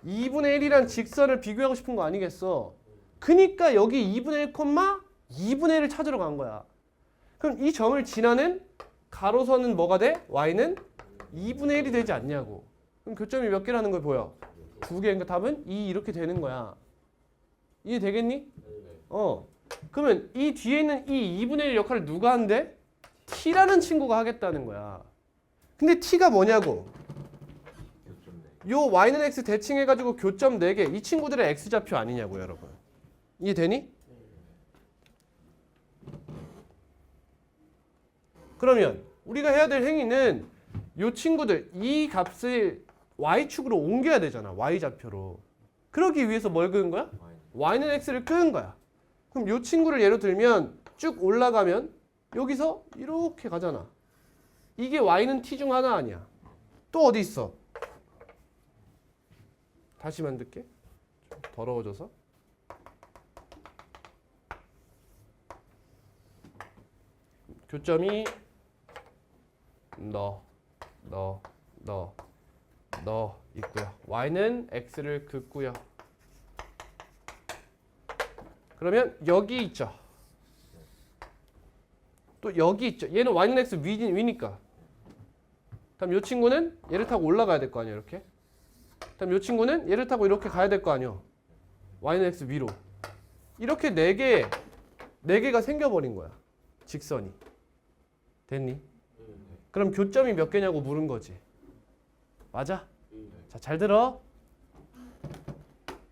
2분의 1이란 직선을 비교하고 싶은 거 아니겠어? 그니까 여기 2분의 1 콤마 2분의 1을 찾으러 간 거야. 그럼 이 점을 지나는 가로선은 뭐가 돼? y는 2분의 1이 되지 않냐고. 그럼 교점이 몇 개라는 걸 보여? 2개니까 답은 2 이렇게 되는 거야. 이해되겠니? 그러면 이 뒤에 있는 이 2분의 1 역할을 누가 한대? t라는 친구가 하겠다는 거야. 근데 t가 뭐냐고? 요 y는 x 대칭해가지고 교점 4개. 이 친구들의 x좌표 아니냐고 여러분. 이해되니? 그러면 우리가 해야 될 행위는 요 친구들 이 값을 y축으로 옮겨야 되잖아. y좌표로. 그러기 위해서 뭘 그은 거야? y는 x를 끄은 거야. 그럼 요 친구를 예로 들면 쭉 올라가면 여기서 이렇게 가잖아. 이게 y는 t 중 하나 아니야. 또 어디 있어? 다시 만들게. 좀 더러워져서. 교점이 너 있고요. y는 x를 긋고요. 그러면 여기 있죠. 또 여기 있죠. 얘는 y는 x 위니까. 다음 이 친구는 얘를 타고 올라가야 될 거 아니에요. 이렇게. 다음 이 친구는 얘를 타고 이렇게 가야 될 거 아니에요. y는 x 위로. 이렇게 4개가 생겨버린 거야. 직선이. 됐니? 그럼 교점이 몇 개냐고 물은 거지. 맞아? 자, 잘 들어.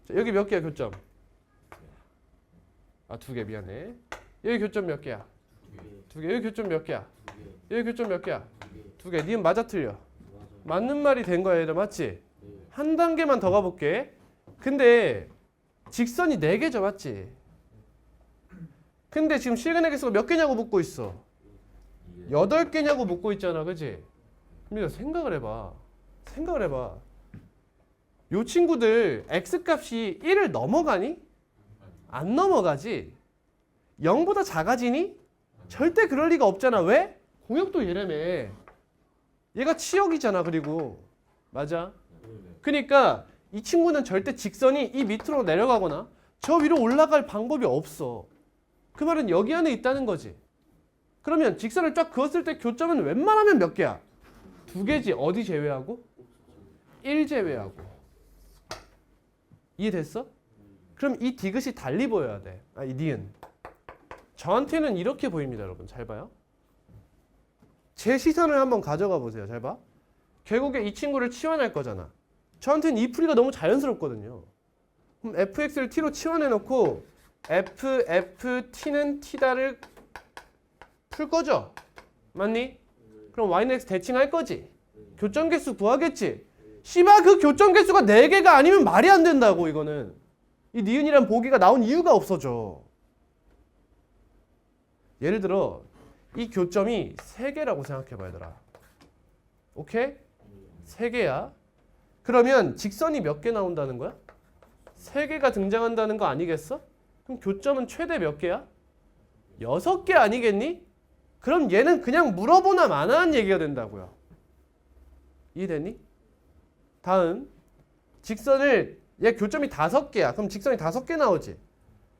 자, 여기 몇 개야 교점? 2개 미안해. 여기 교점 몇 개야? 2개. 여기 교점 몇 개야? 여기 교점 몇 개야? 2개. 니은 맞아 틀려? 맞는 말이 된 거야 얘들. 맞지? 한 단계만 더 가볼게. 근데 직선이 4개죠. 맞지? 근데 지금 실근의 개수가 몇 개냐고 묻고 있어. 8개냐고 묻고 있잖아. 그치? 근데 생각을 해봐. 요 친구들 x값이 1을 넘어가니? 안 넘어가지. 0보다 작아지니? 절대 그럴 리가 없잖아. 왜? 공역도 얘라며. 얘가 치역이잖아. 그리고 맞아. 그러니까 이 친구는 절대 직선이 이 밑으로 내려가거나 저 위로 올라갈 방법이 없어. 그 말은 여기 안에 있다는 거지. 그러면 직선을 쫙 그었을 때 교점은 웬만하면 몇 개야? 2개지. 어디 제외하고? 1 제외하고. 이해됐어? 그럼 이 디귿이 달리 보여야 돼. 이 니은. 저한테는 이렇게 보입니다. 여러분 잘 봐요. 제 시선을 한번 가져가 보세요. 잘 봐. 결국에 이 친구를 치환할 거잖아. 저한테는 이 풀이가 너무 자연스럽거든요. 그럼 fx를 t로 치환해놓고 ft는 t다를 풀 거죠? 맞니? 그럼 y는 x 대칭할 거지? 교점 개수 구하겠지? 씨발 그 교점 개수가 4개가 아니면 말이 안 된다고 이거는. 이 니은이란 보기가 나온 이유가 없어져. 예를 들어 이 교점이 3개라고 생각해봐 얘들아. 오케이? 3개야. 그러면 직선이 몇 개 나온다는 거야? 3개가 등장한다는 거 아니겠어? 그럼 교점은 최대 몇 개야? 6개 아니겠니? 그럼 얘는 그냥 물어보나 마나한 얘기가 된다고요. 이해됐니? 다음 직선을 얘 교점이 5개야. 그럼 직선이 5개 나오지.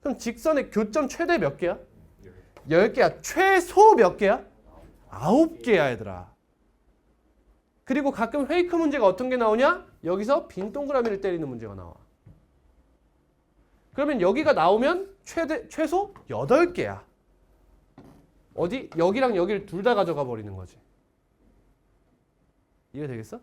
그럼 직선의 교점 최대 몇 개야? 10개야. 최소 몇 개야? 9개야 얘들아. 그리고 가끔 페이크 문제가 어떤 게 나오냐? 여기서 빈 동그라미를 때리는 문제가 나와. 그러면 여기가 나오면 최소 8개야. 어디? 여기랑 여기를 둘 다 가져가 버리는 거지. 이해되겠어?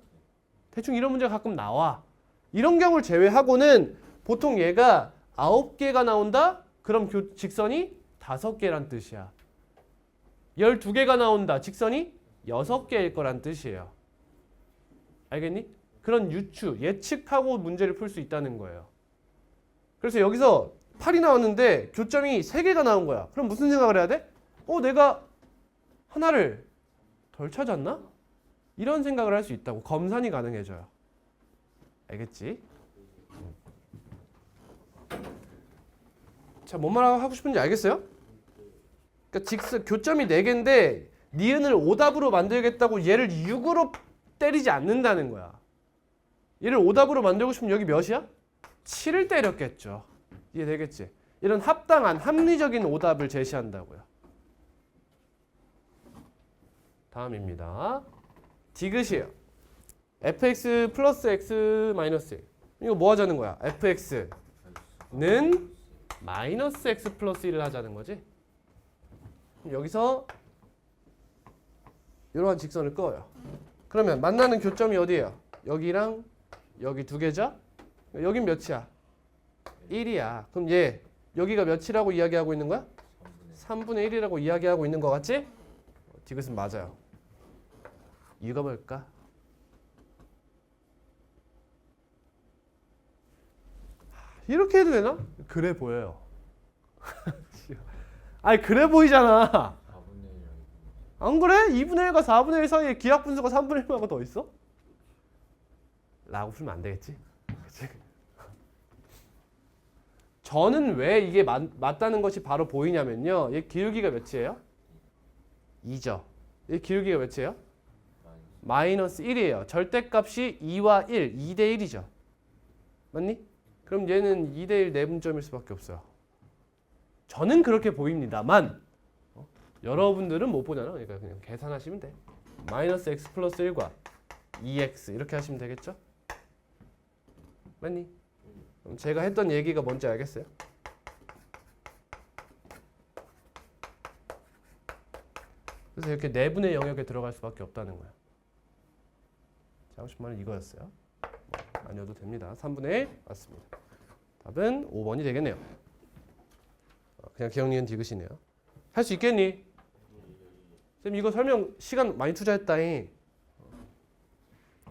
대충 이런 문제가 가끔 나와. 이런 경우를 제외하고는 보통 얘가 9개가 나온다? 그럼 직선이 5개란 뜻이야. 12개가 나온다. 직선이 6개일 거란 뜻이에요. 알겠니? 그런 유추, 예측하고 문제를 풀 수 있다는 거예요. 그래서 여기서 8이 나왔는데 교점이 3개가 나온 거야. 그럼 무슨 생각을 해야 돼? 내가 하나를 덜 찾았나? 이런 생각을 할 수 있다고. 검산이 가능해져요. 알겠지? 자, 뭔 말하고 싶은지 알겠어요? 그러니까 교점이 4개인데 니은을 오답으로 만들겠다고 얘를 6으로 때리지 않는다는 거야. 얘를 오답으로 만들고 싶으면 여기 몇이야? 7을 때렸겠죠. 이해되겠지? 이런 합당한 합리적인 오답을 제시한다고요. 다음입니다. 디귿이에요. fx 플러스 x 마이너스 1. 이거 뭐 하자는 거야? fx는 마이너스 x 플러스 1을 하자는 거지. 여기서 이러한 직선을 그어요. 그러면 만나는 교점이 어디예요? 여기랑 여기 2개죠? 여긴 몇이야? 1이야. 그럼 얘 여기가 몇이라고 이야기하고 있는 거야? 3분의 1이라고 이야기하고 있는 거 같지? 디귿은 맞아요. 이유가 뭘까? 이렇게 해도 되나? 그래 보여요. 아니 그래 보이잖아. 안 그래? 2분의 1과 4분의 1 사이에 기하 분수가 3분의 1하고 더 있어? 라고 풀면 안 되겠지? 그치? 저는 왜 이게 맞다는 것이 바로 보이냐면요. 얘 기울기가 몇이에요? 2죠. 얘 기울기가 몇이에요? 마이너스 1이에요. 절대값이 2와 1, 2대 1이죠. 맞니? 그럼 얘는 2대 1 내분점일 수밖에 없어요. 저는 그렇게 보입니다만 여러분들은 못 보잖아. 그러니까 그냥 계산하시면 돼. 마이너스 x 플러스 1과 2x 이렇게 하시면 되겠죠? 맞니? 그럼 제가 했던 얘기가 뭔지 알겠어요? 그래서 이렇게 내분의 영역에 들어갈 수밖에 없다는 거야. 하고 싶은 말은 이거였어요. 아니어도 됩니다. 3분의 1 맞습니다. 답은 5번이 되겠네요. 그냥 기억니은 디귿이네요. 할 수 있겠니? 쌤 이거 설명 시간 많이 투자했다잉.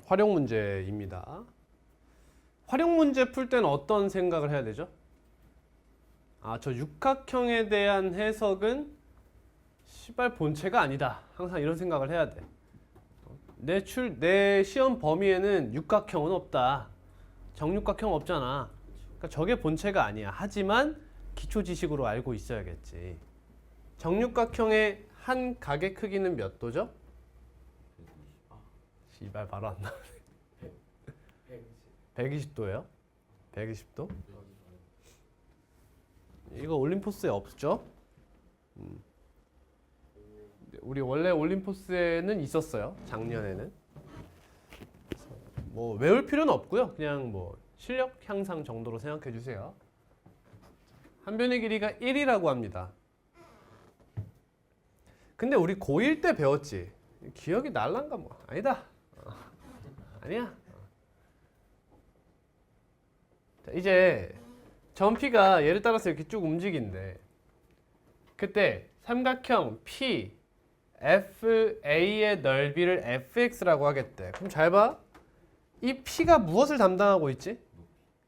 활용 문제입니다. 활용 문제 풀 때는 어떤 생각을 해야 되죠? 저 육각형에 대한 해석은 시발 본체가 아니다. 항상 이런 생각을 해야 돼. 내 시험 범위에는 육각형은 없다. 정육각형 없잖아. 그러니까 저게 본체가 아니야. 하지만 기초 지식으로 알고 있어야겠지. 정육각형의 한 각의 크기는 몇 도죠? 씨발 바로 안 나오네. 120도예요? 120도? 이거 올림포스에 없죠? 우리 원래 올림포스에는 있었어요. 작년에는. 뭐 외울 필요는 없고요. 그냥 뭐 실력 향상 정도로 생각해 주세요. 한 변의 길이가 1이라고 합니다. 근데 우리 고1 때 배웠지. 기억이 날란가 뭐 아니다. 아니야. 자, 이제 점피가 얘를 따라서 이렇게 쭉 움직인대. 그때 삼각형 P FA의 넓이를 fx라고 하겠대. 그럼 잘 봐. 이 P가 무엇을 담당하고 있지?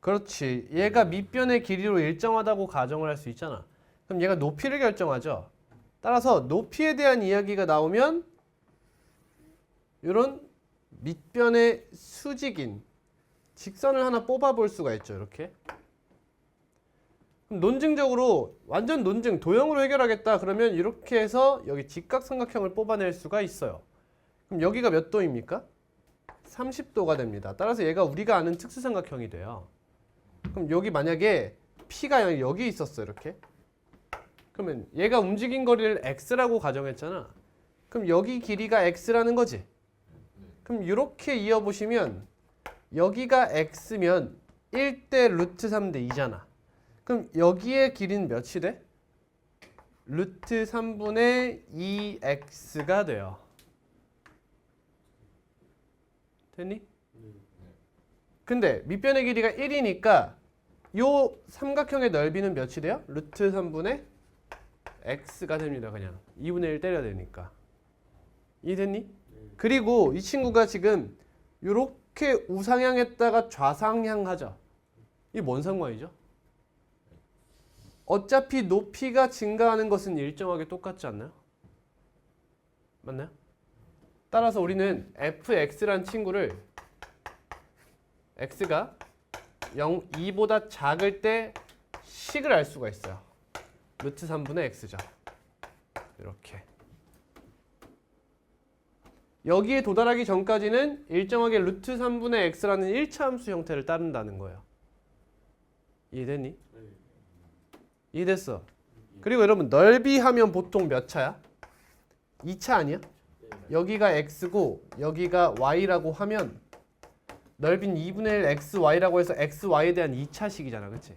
그렇지. 얘가 밑변의 길이로 일정하다고 가정을 할 수 있잖아. 그럼 얘가 높이를 결정하죠. 따라서 높이에 대한 이야기가 나오면 이런 밑변의 수직인 직선을 하나 뽑아볼 수가 있죠. 이렇게. 그럼 논증적으로 완전 논증 도형으로 해결하겠다 그러면 이렇게 해서 여기 직각삼각형을 뽑아낼 수가 있어요. 그럼 여기가 몇 도입니까? 30도가 됩니다. 따라서 얘가 우리가 아는 특수삼각형이 돼요. 그럼 여기 만약에 P가 여기 있었어. 이렇게. 그러면 얘가 움직인 거리를 x라고 가정했잖아. 그럼 여기 길이가 x라는 거지. 그럼 이렇게 이어보시면 여기가 x면 1대 루트 3대 2잖아. 그럼 여기의 길이는 몇이 돼? 루트 3분의 2x가 돼요. 됐니? 근데 밑변의 길이가 1이니까 요 삼각형의 넓이는 몇이 돼요? 루트 3분의 x가 됩니다. 그냥 2분의 1 때려야 되니까. 이해됐니? 그리고 이 친구가 지금 이렇게 우상향했다가 좌상향하죠. 이게 뭔 상관이죠? 어차피 높이가 증가하는 것은 일정하게 똑같지 않나요? 맞나요? 따라서 우리는 fx란 친구를 x가 2보다 작을 때 식을 알 수가 있어요. 루트 3분의 x죠. 이렇게. 여기에 도달하기 전까지는 일정하게 루트 3분의 x라는 1차 함수 형태를 따른다는 거예요. 이해됐니? 이해됐어. 그리고 여러분 넓이 하면 보통 몇 차야? 2차 아니야? 여기가 x고 여기가 y라고 하면 넓이는 2분의 1 xy라고 해서 xy에 대한 2차식이잖아. 그치?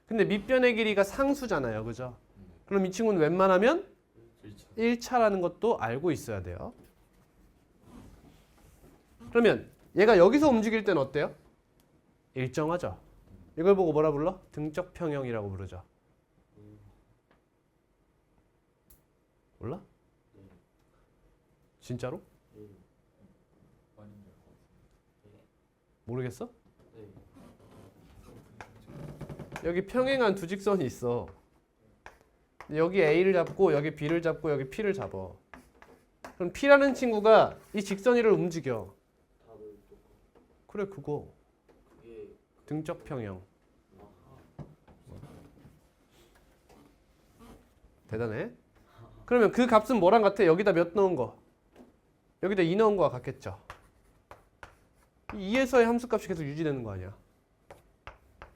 근데 밑변의 길이가 상수잖아요. 그죠? 그럼 이 친구는 웬만하면 1차라는 것도 알고 있어야 돼요. 그러면 얘가 여기서 움직일 때는 어때요? 일정하죠. 이걸 보고 뭐라 불러? 등적 평형이라고 부르죠. 몰라? 진짜로? 모르겠어? 여기 평행한 두 직선이 있어. 여기 A를 잡고 여기 B를 잡고 여기 P를 잡아. 그럼 P라는 친구가 이 직선 위를 움직여. 그래 그거 등적 평형. 대단해. 그러면 그 값은 뭐랑 같아? 여기다 몇 넣은 거? 여기다 2 넣은 거와 같겠죠. 2에서의 함수값이 계속 유지되는 거 아니야.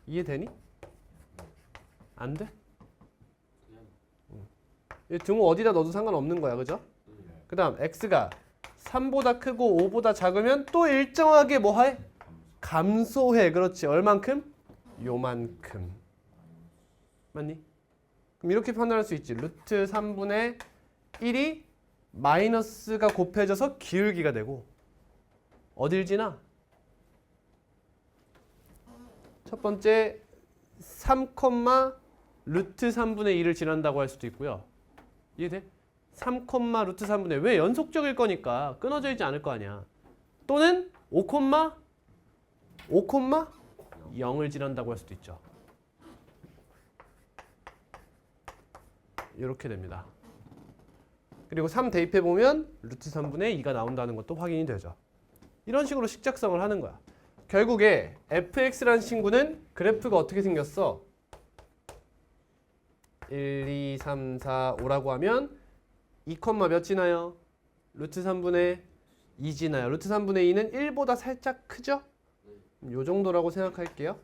이해되니? 안 돼? 이 등호 어디다 넣어도 상관없는 거야. 그죠? 그 다음 x가 3보다 크고 5보다 작으면 또 일정하게 뭐 해? 감소해. 그렇지. 얼만큼? 요만큼. 맞니? 그럼 이렇게 판단할 수 있지. 루트 3분의 1이 마이너스가 곱해져서 기울기가 되고 어딜 지나? 첫 번째 3, 루트 3분의 2를 지난다고 할 수도 있고요. 이해돼? 3, 루트 3분의 왜 연속적일 거니까 끊어져 있지 않을 거 아니야. 또는 5, 0을 지난다고 할 수도 있죠. 이렇게 됩니다. 그리고 3 대입해 보면 루트 3분의 2가 나온다는 것도 확인이 되죠. 이런 식으로 식작성을 하는 거야. 결국에 fx라는 친구는 그래프가 어떻게 생겼어? 1, 2, 3, 4, 5라고 하면 2, 몇 지나요? 루트 3분의 2 지나요. 루트 3분의 2는 1보다 살짝 크죠? 요 정도라고 생각할게요.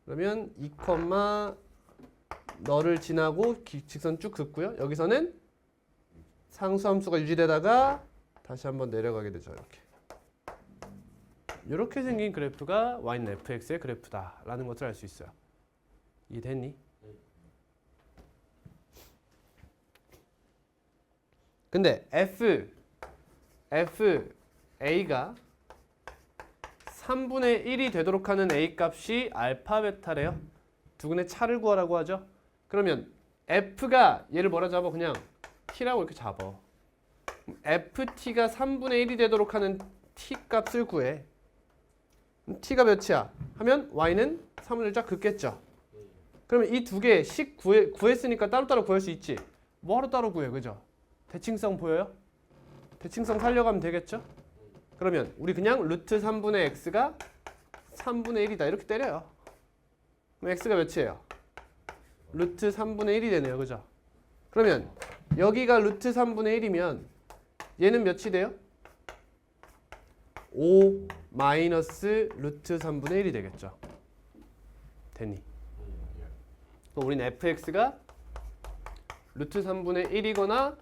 그러면 2, 너를 지나고 직선 쭉 긋고요. 여기서는 상수함수가 유지되다가 다시 한번 내려가게 되죠. 이렇게 생긴 그래프가 y는 fx의 그래프다라는 것을 알 수 있어요. 이해됐니? 근데 A가 3분의 1이 되도록 하는 A 값이 알파 베타래요. 두근의 차를 구하라고 하죠. 그러면 F가 얘를 뭐라 잡아? 그냥 T라고 이렇게 잡아. FT가 3분의 1이 되도록 하는 T 값을 구해. T가 몇이야? 하면 Y는 3분의 1쫙 긋겠죠. 그러면 이 두 개 식 구했으니까 따로따로 구할 수 있지. 뭐하러 따로 구해? 그죠? 대칭성 보여요? 대칭성 살려가면 되겠죠? 그러면 우리 그냥 루트 3분의 x가 3분의 1이다 이렇게 때려요. 그럼 x가 몇이에요? 루트 3분의 1이 되네요. 그죠? 그러면 여기가 루트 3분의 1이면 얘는 몇이 돼요? 5 마이너스 루트 3분의 1이 되겠죠. 됐니? 그럼 우리는 fx가 루트 3분의 1이거나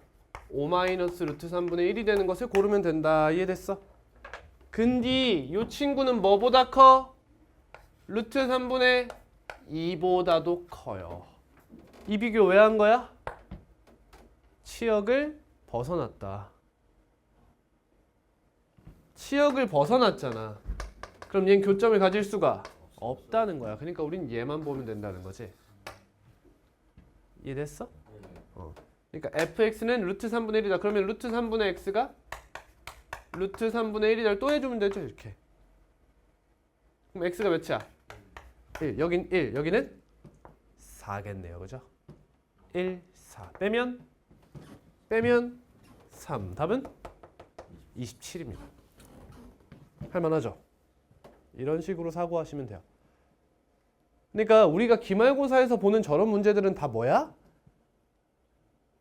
5 마이너스 루트 3분의 1이 되는 것을 고르면 된다. 이해됐어? 근데 이 친구는 뭐보다 커? 루트 3분의 2보다도 커요. 이 비교 왜 한 거야? 치역을 벗어났다. 치역을 벗어났잖아. 그럼 얘는 교점을 가질 수가 없다는 거야. 그러니까 우린 얘만 보면 된다는 거지. 이해됐어? 그러니까 fx는 루트 3분의 1이다. 그러면 루트 3분의 x가 루트 3분의 1이다. 또 해주면 되죠. 이렇게. 그럼 x가 몇이야? 1. 여긴 1. 여기는 4겠네요. 그죠? 1, 4. 빼면 3. 답은 27입니다. 할만하죠? 이런 식으로 사고하시면 돼요. 그러니까 우리가 기말고사에서 보는 저런 문제들은 다 뭐야?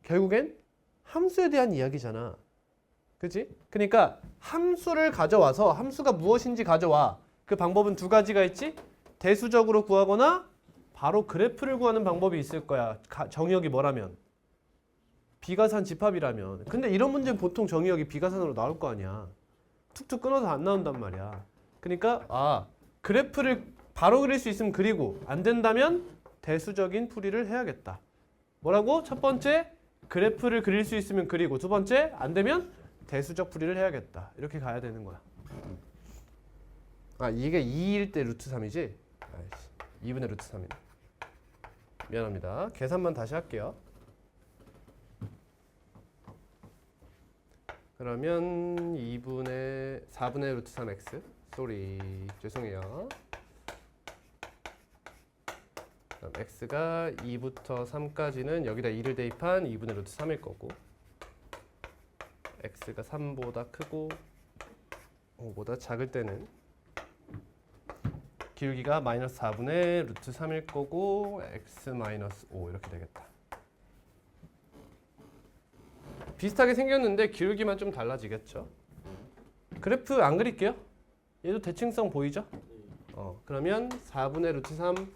결국엔 함수에 대한 이야기잖아. 그치? 그러니까 함수를 가져와서 함수가 무엇인지 가져와. 그 방법은 두 가지가 있지? 대수적으로 구하거나 바로 그래프를 구하는 방법이 있을 거야. 정의역이 뭐라면? 비가산 집합이라면. 근데 이런 문제는 보통 정의역이 비가산으로 나올 거 아니야. 툭툭 끊어서 안 나온단 말이야. 그러니까 그래프를 바로 그릴 수 있으면 그리고 안 된다면 대수적인 풀이를 해야겠다. 뭐라고? 첫 번째 그래프를 그릴 수 있으면 그리고 두 번째 안 되면 대수적 풀이를 해야겠다. 이렇게 가야 되는 거야. 이게 2일 때 루트 3이지? 2분의 루트 3이네. 미안합니다. 계산만 다시 할게요. 그러면 4분의 루트 3x 죄송해요. 그럼 x가 2부터 3까지는 여기다 2를 대입한 2분의 루트 3일 거고 x가 3보다 크고 5보다 작을 때는 기울기가 마이너스 4분의 루트 3일 거고 x 마이너스 5 이렇게 되겠다. 비슷하게 생겼는데 기울기만 좀 달라지겠죠. 그래프 안 그릴게요. 얘도 대칭성 보이죠? 그러면 4분의 루트 3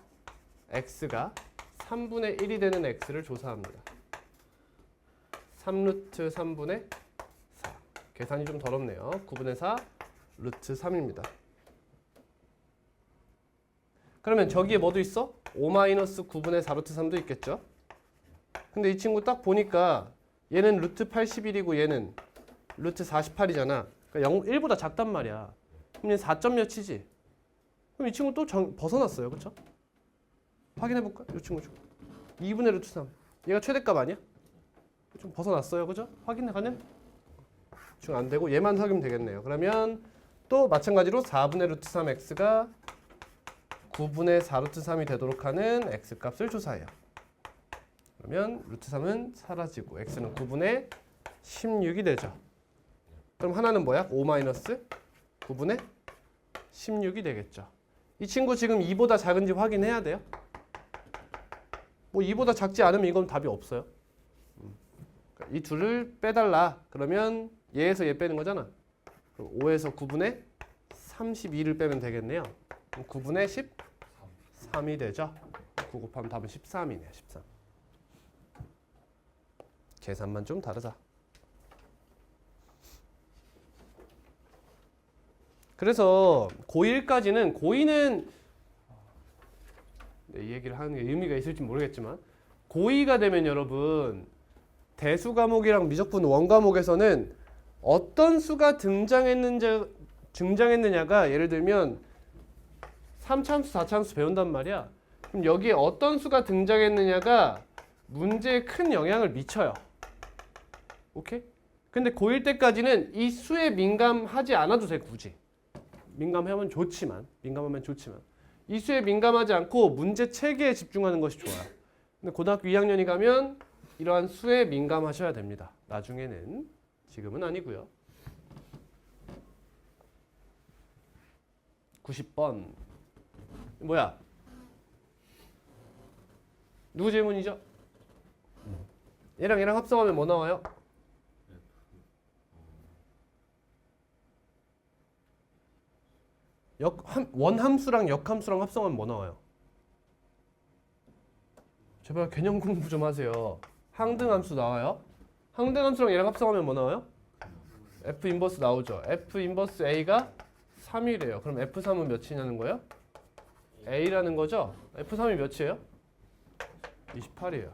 x가 3분의 1이 되는 x를 조사합니다. 3루트 3분의 4. 계산이 좀 더럽네요. 9분의 4 루트 3입니다. 그러면 저기에 뭐도 있어? 5 마이너스 9분의 4 루트 3도 있겠죠? 근데 이 친구 딱 보니까 얘는 루트 81이고 얘는 루트 48이잖아. 그러니까 1보다 작단 말이야. 그럼 얘는 4점 몇이지? 그럼 이 친구 또 벗어났어요. 그렇죠? 확인해볼까? 이 친구 좀. 2분의 루트 3. 얘가 최대값 아니야? 좀 벗어났어요. 그죠? 확인해 가능? 지금 안 되고 얘만 확인하면 되겠네요. 그러면 또 마찬가지로 4분의 루트 3x가 9분의 4 루트 3이 되도록 하는 x값을 조사해요. 그러면 루트 3은 사라지고 x는 9분의 16이 되죠. 그럼 하나는 뭐야? 5 마이너스 9분의 16이 되겠죠. 이 친구 지금 2보다 작은지 확인해야 돼요. 뭐 2보다 작지 않으면 이건 답이 없어요. 이 둘을 빼달라. 그러면 얘에서 얘 빼는 거잖아. 그럼 5에서 9분의 32를 빼면 되겠네요. 그럼 9분의 13이 되죠. 9 곱하면 답은 13이네요. 13. 계산만 좀 다르다. 그래서 고1까지는 고2는 이 얘기를 하는 게 의미가 있을지 모르겠지만 고2가 되면 여러분 대수 과목이랑 미적분 원 과목에서는 어떤 수가 등장했느냐가 예를 들면 3참수, 4참수 배운단 말이야. 그럼 여기에 어떤 수가 등장했느냐가 문제에 큰 영향을 미쳐요. 오케이? 근데 고1 때까지는 이 수에 민감하지 않아도 돼, 굳이. 민감하면 좋지만 이 수에 민감하지 않고 문제 체계에 집중하는 것이 좋아요. 근데 고등학교 2학년이 가면 이러한 수에 민감하셔야 됩니다. 나중에는. 지금은 아니고요. 90번. 뭐야? 누구 질문이죠? 얘랑 합성하면 뭐 나와요? 원함수랑 역함수랑 합성하면 뭐 나와요? 제발 개념 공부 좀 하세요. 항등함수 나와요? 항등함수랑 얘랑 합성하면 뭐 나와요? F 인버스 나오죠. F 인버스 A가 3이래요. 그럼 F3은 몇이냐는 거예요? A라는 거죠? F3이 몇이에요? 28이에요.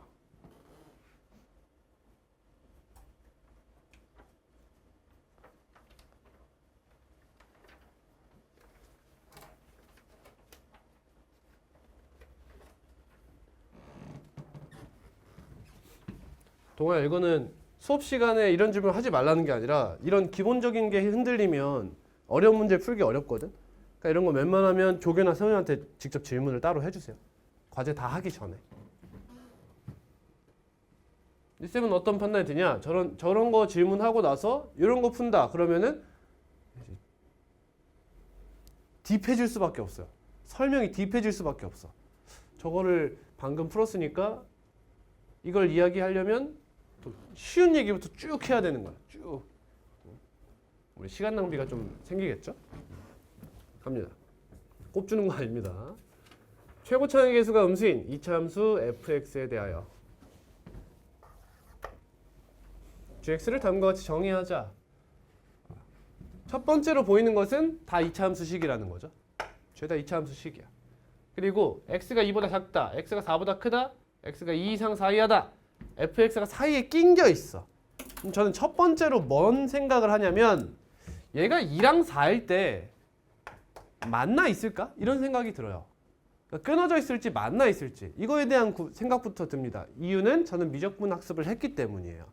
동아야, 이거는 수업 시간에 이런 질문을 하지 말라는 게 아니라 이런 기본적인 게 흔들리면 어려운 문제 풀기 어렵거든. 그러니까 이런 거 웬만하면 조교나 선생님한테 직접 질문을 따로 해주세요. 과제 다 하기 전에. 쌤은 어떤 판단이 드냐? 저런 거 질문하고 나서 이런 거 푼다. 그러면은 딥해질 수밖에 없어요. 설명이 딥해질 수밖에 없어. 저거를 방금 풀었으니까 이걸 이야기하려면 또 쉬운 얘기부터 쭉 해야 되는 거야. 쭉. 우리 시간 낭비가 좀 생기겠죠? 갑니다. 꼽주는 거 아닙니다. 최고차의 계수가 음수인 이차함수 fx에 대하여 gx를 다음과 같이 정의하자. 첫 번째로 보이는 것은 다 이차함수식이라는 거죠. 죄다 이차함수식이야. 그리고 x가 2보다 작다, x가 4보다 크다, x가 2 이상 4 이하다, fx가 사이에 낑겨 있어. 그럼 저는 첫 번째로 뭔 생각을 하냐면 얘가 2랑 4일 때 만나 있을까? 이런 생각이 들어요. 그러니까 끊어져 있을지 만나 있을지 이거에 대한 생각부터 듭니다. 이유는 저는 미적분 학습을 했기 때문이에요.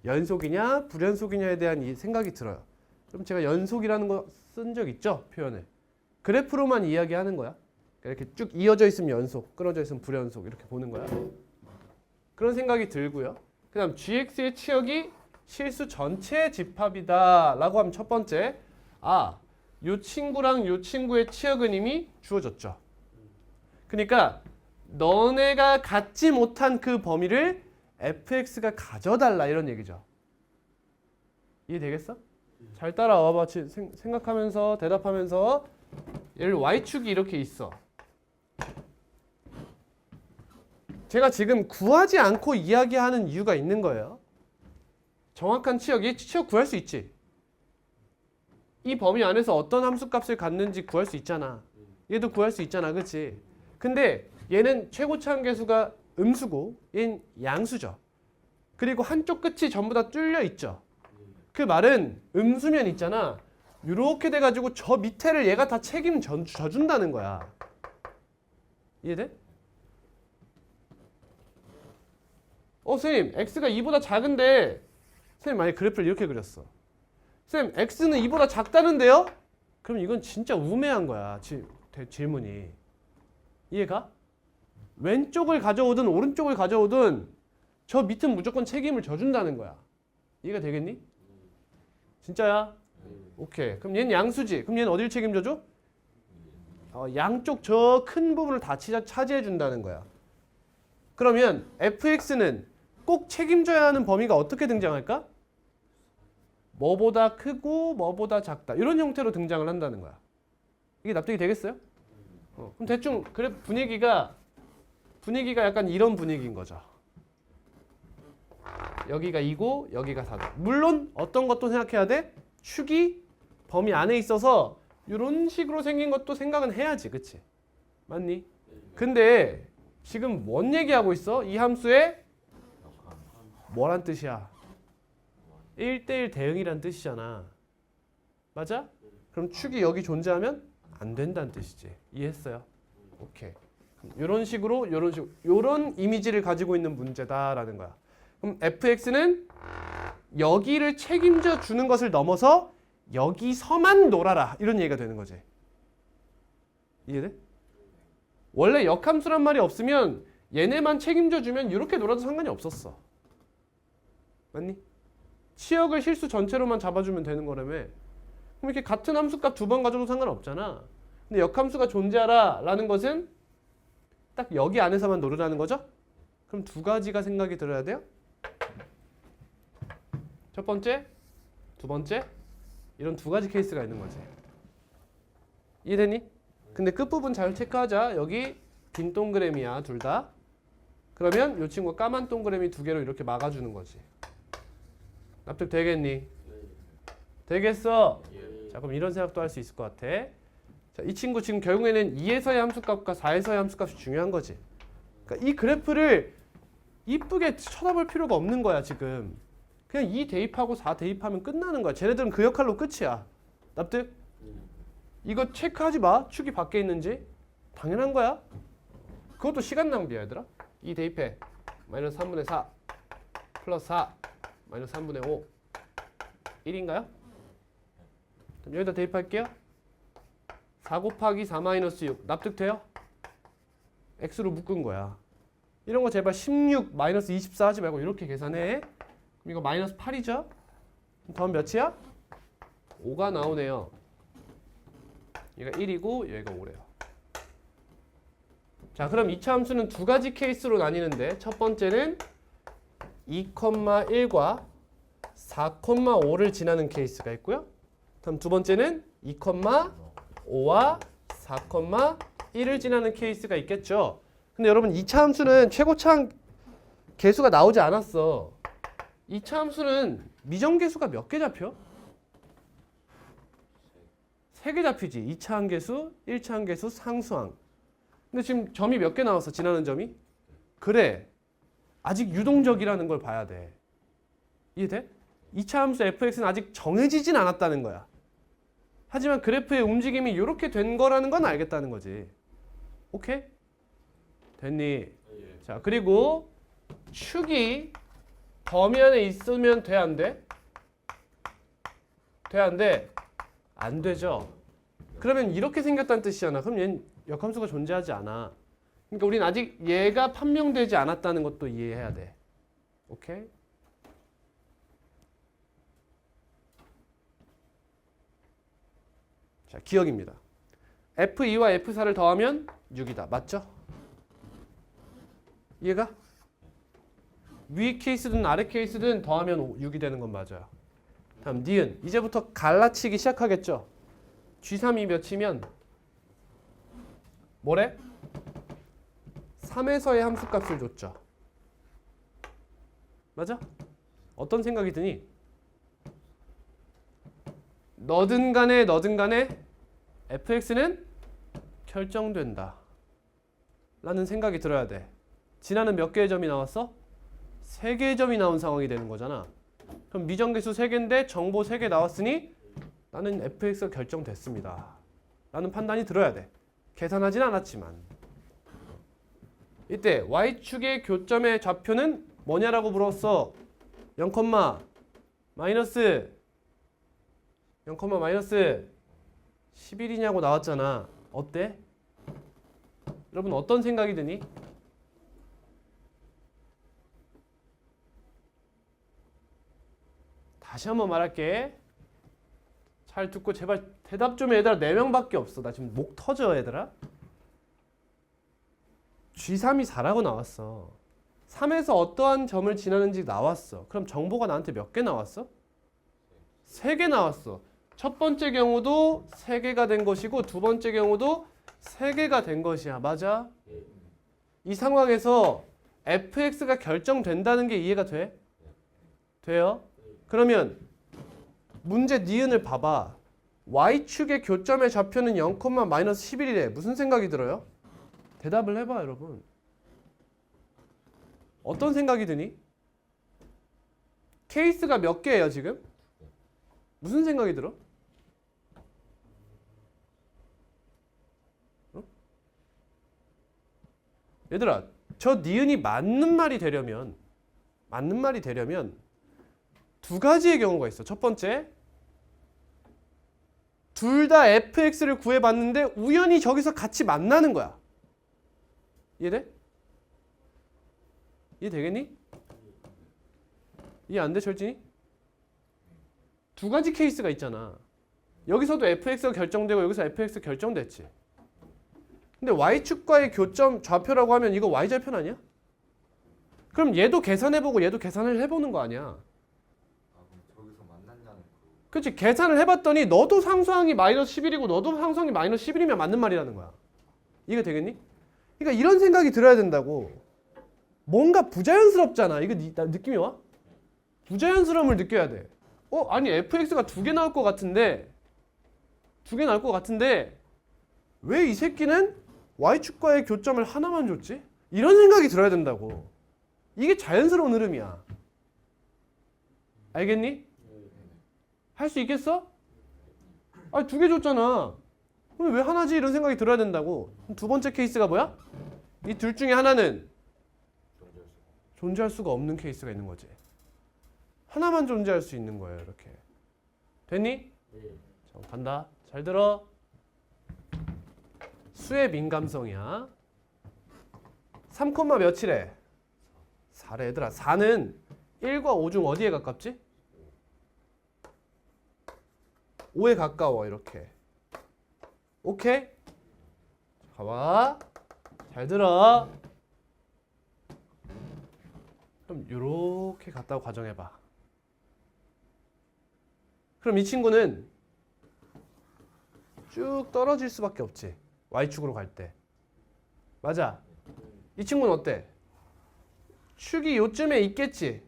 연속이냐 불연속이냐에 대한 이 생각이 들어요. 그럼 제가 연속이라는 거 쓴 적 있죠? 표현을. 그래프로만 이야기하는 거야. 이렇게 쭉 이어져 있으면 연속, 끊어져 있으면 불연속 이렇게 보는 거야. 그런 생각이 들고요. 그 다음 gx의 치역이 실수 전체의 집합이다 라고 하면 첫 번째, 요 친구랑 요 친구의 치역은 이미 주어졌죠. 그러니까 너네가 갖지 못한 그 범위를 fx가 가져달라 이런 얘기죠. 이해되겠어? 잘 따라와봐. 생각하면서 대답하면서. 얘를 y축이 이렇게 있어. 제가 지금 구하지 않고 이야기하는 이유가 있는 거예요. 정확한 치역, 얘 치역 구할 수 있지. 이 범위 안에서 어떤 함수값을 갖는지 구할 수 있잖아. 얘도 구할 수 있잖아, 그렇지? 근데 얘는 최고차항 계수가 음수고 얘는 양수죠. 그리고 한쪽 끝이 전부 다 뚫려 있죠. 그 말은 음수면 있잖아. 이렇게 돼가지고 저 밑에를 얘가 다 책임져준다는 거야. 이해돼? 선생님, x가 2보다 작은데 선생님 만약에 그래프를 이렇게 그렸어. 선생님, x는 2보다 작다는데요? 그럼 이건 진짜 우매한 거야. 질문이. 이해가? 왼쪽을 가져오든 오른쪽을 가져오든 저 밑은 무조건 책임을 져준다는 거야. 이해가 되겠니? 진짜야? 오케이. 그럼 얘는 양수지. 그럼 얘는 어딜 책임져줘? 양쪽 저 큰 부분을 다 차지해 준다는 거야. 그러면 fx는 꼭 책임져야 하는 범위가 어떻게 등장할까? 뭐보다 크고 뭐보다 작다. 이런 형태로 등장을 한다는 거야. 이게 납득이 되겠어요? 그럼 대충 그래 분위기가 약간 이런 분위기인 거죠. 여기가 2고 여기가 4다. 물론 어떤 것도 생각해야 돼? 축이 범위 안에 있어서 이런 식으로 생긴 것도 생각은 해야지. 그치? 맞니? 근데 지금 뭔 얘기하고 있어? 이 함수의 뭐란 뜻이야? 1대1 대응이란 뜻이잖아. 맞아? 그럼 축이 여기 존재하면 안 된다는 뜻이지. 이해했어요? 오케이. 이런 식으로 이런 이미지를 가지고 있는 문제다라는 거야. 그럼 fx는 여기를 책임져 주는 것을 넘어서 여기서만 놀아라 이런 얘기가 되는 거지. 이해돼? 원래 역함수란 말이 없으면 얘네만 책임져 주면 이렇게 놀아도 상관이 없었어. 맞니? 치역을 실수 전체로만 잡아주면 되는 거라며. 그럼 이렇게 같은 함수값 두 번 가져도 상관없잖아. 근데 역함수가 존재하라 라는 것은 딱 여기 안에서만 노르라는 거죠? 그럼 두 가지가 생각이 들어야 돼요. 첫 번째, 두 번째 이런 두 가지 케이스가 있는 거지. 이해되니? 근데 끝부분 잘 체크하자. 여기 빈 동그라미야 둘 다. 그러면 이 친구가 까만 동그라미 두 개로 이렇게 막아주는 거지. 납득 되겠니? 되겠어? 자, 그럼 이런 생각도 할 수 있을 것 같아. 자, 이 친구 지금 결국에는 2에서의 함수값과 4에서의 함수값이 중요한 거지. 그러니까 이 그래프를 이쁘게 쳐다볼 필요가 없는 거야 지금. 그냥 2 대입하고 4 대입하면 끝나는 거야. 쟤네들은 그 역할로 끝이야. 납득? 이거 체크하지 마. 축이 밖에 있는지. 당연한 거야. 그것도 시간 낭비야 얘들아. 2 대입해. 마이너스 3분의 4 플러스 4 마이너스 3분의 5 1인가요? 그럼 여기다 대입할게요. 4 곱하기 4 마이너스 6 납득돼요? x로 묶은 거야. 이런 거 제발 16 마이너스 24 하지 말고 이렇게 계산해. 그럼 이거 마이너스 8이죠? 더하면 몇이야? 5가 나오네요. 얘가 1이고 얘가 5래요. 자, 그럼 2차 함수는 두 가지 케이스로 나뉘는데 첫 번째는 2,1과 4,5를 지나는 케이스가 있고요. 그럼 두 번째는 2,5와 4,1을 지나는 케이스가 있겠죠. 근데 여러분 2차 함수는 최고차항 개수가 나오지 않았어. 2차 함수는 미정계수가 몇 개 잡혀? 3개 잡히지. 2차 항계수, 1차 항계수, 상수항. 근데 지금 점이 몇 개 나왔어? 지나는 점이? 그래. 아직 유동적이라는 걸 봐야 돼. 이해돼? 2차 함수 fx는 아직 정해지진 않았다는 거야. 하지만 그래프의 움직임이 이렇게 된 거라는 건 알겠다는 거지. 오케이? 됐니? 자, 그리고 축이 범위 안에 있으면 돼, 안 돼? 돼, 안 돼? 안 되죠. 그러면 이렇게 생겼다는 뜻이잖아. 그럼 얘는 역함수가 존재하지 않아. 그러니까 우린 아직 얘가 판명되지 않았다는 것도 이해해야 돼. 오케이? 자, 기억입니다. F2와 F4를 더하면 6이다. 맞죠? 이해가? 위 케이스든 아래 케이스든 더하면 6이 되는 건 맞아요. 다음 니은. 이제부터 갈라치기 시작하겠죠? G3이 몇이면 뭐래? 3에서의 함수값을 줬죠. 맞아? 어떤 생각이 드니? 너든 간에 fx는 결정된다 라는 생각이 들어야 돼. 지나는 몇 개의 점이 나왔어? 3개의 점이 나온 상황이 되는 거잖아. 그럼 미정계수 3개인데 정보 3개 나왔으니 나는 fx가 결정됐습니다 라는 판단이 들어야 돼. 계산하진 않았지만. 이때 y축의 교점의 좌표는 뭐냐라고 물었어. 0, 마이너스 0, 마이너스 11이냐고 나왔잖아. 어때? 여러분 어떤 생각이 드니? 다시 한번 말할게. 잘 듣고 제발 대답 좀 해. 얘들아 4명밖에 없어. 나 지금 목 터져 얘들아. G3이 4라고 나왔어. 3에서 어떠한 점을 지나는지 나왔어. 그럼 정보가 나한테 몇 개 나왔어? 3개 나왔어. 첫 번째 경우도 3개가 된 것이고 두 번째 경우도 3개가 된 것이야. 맞아? 이 상황에서 fx가 결정된다는 게 이해가 돼? 돼요? 그러면 문제 니은을 봐봐. y축의 교점의 좌표는 0, 마이너스 11이래. 무슨 생각이 들어요? 대답을 해봐 여러분. 어떤 생각이 드니? 케이스가 몇 개예요 지금? 무슨 생각이 들어? 어? 얘들아, 저 니은이 맞는 말이 되려면 두 가지의 경우가 있어. 첫 번째, 둘 다 fx를 구해봤는데 우연히 저기서 같이 만나는 거야. 이해돼? 이해되겠니? 이해 안 돼, 철진이? 두 가지 케이스가 있잖아. 여기서도 fx가 결정되고 여기서 fx 결정됐지. 근데 y축과의 교점 좌표라고 하면 이거 y절편 아니야? 그럼 얘도 계산해보고 얘도 계산을 해보는 거 아니야? 아 그럼 저기서 만난다는 그 그렇지. 계산을 해봤더니 너도 상수항이 마이너스 11이고 너도 상수항이 마이너스 11이면 맞는 말이라는 거야. 이게 되겠니? 그러니까 이런 생각이 들어야 된다고. 뭔가 부자연스럽잖아. 이거 느낌이 와? 부자연스러움을 느껴야 돼. 아니 fx가 두 개 나올 것 같은데 왜 이 새끼는 y축과의 교점을 하나만 줬지? 이런 생각이 들어야 된다고. 이게 자연스러운 흐름이야. 알겠니? 할 수 있겠어? 아니 두 개 줬잖아. 그럼 왜 하나지? 이런 생각이 들어야 된다고. 두 번째 케이스가 뭐야? 이 둘 중에 하나는 존재할 수가 없는 케이스가 있는 거지. 하나만 존재할 수 있는 거예요. 이렇게. 됐니? 자, 간다. 잘 들어. 수의 민감성이야. 3, 몇이래? 4래. 얘들아. 4는 1과 5 중 어디에 가깝지? 5에 가까워. 이렇게. 오케이? 가봐. 잘 들어. 그럼 이렇게 갔다고 가정해봐. 그럼 이 친구는 쭉 떨어질 수밖에 없지. Y축으로 갈 때. 맞아. 이 친구는 어때? 축이 요쯤에 있겠지.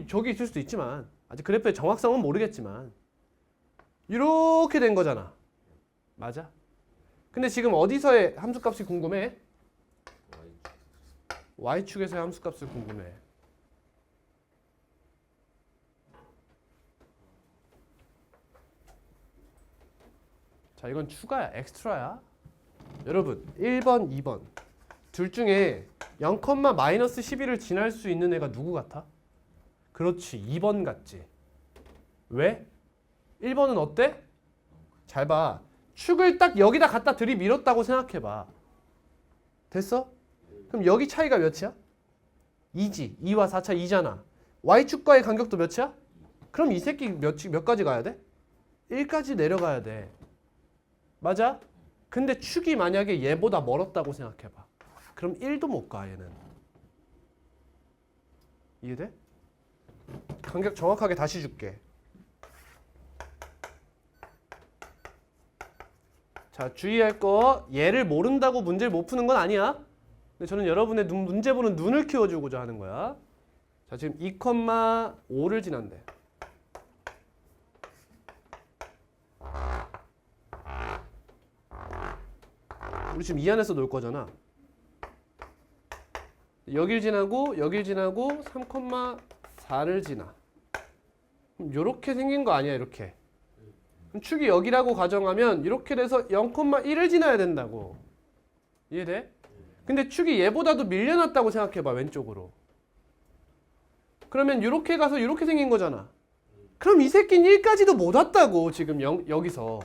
저기 있을 수도 있지만 아직 그래프의 정확성은 모르겠지만 이렇게 된 거잖아. 맞아. 근데 지금 어디서의 함수값이 궁금해? Y축에서의 함수값을 궁금해. 자, 이건 추가야. 엑스트라야. 여러분 1번, 2번 둘 중에 0, 마이너스 11을 지날 수 있는 애가 누구 같아? 그렇지. 2번 같지. 왜? 1번은 어때? 잘 봐. 축을 딱 여기다 갖다 들이밀었다고 생각해봐. 됐어? 그럼 여기 차이가 몇이야? 2지. 2와 4차 2잖아. Y축과의 간격도 몇이야? 그럼 이 새끼 몇 가지 가야 돼? 1까지 내려가야 돼. 맞아? 근데 축이 만약에 얘보다 멀었다고 생각해봐. 그럼 1도 못 가, 얘는. 이해돼? 간격 정확하게 다시 줄게. 자, 주의할 거, 얘를 모른다고 문제를 못 푸는 건 아니야. 근데 저는 여러분의 문제 보는 눈을 키워주고자 하는 거야. 자, 지금 2,5를 지난대. 우리 지금 이 안에서 놀 거잖아. 여길 지나고 3,4를 지나. 이렇게 생긴 거 아니야, 이렇게. 축이 여기라고 가정하면 이렇게 돼서 0,1을 지나야 된다고. 이해돼? 근데 축이 얘보다도 밀려났다고 생각해봐, 왼쪽으로. 그러면 이렇게 가서 이렇게 생긴 거잖아. 그럼 이 새끼는 1까지도 못 왔다고, 지금 여기서.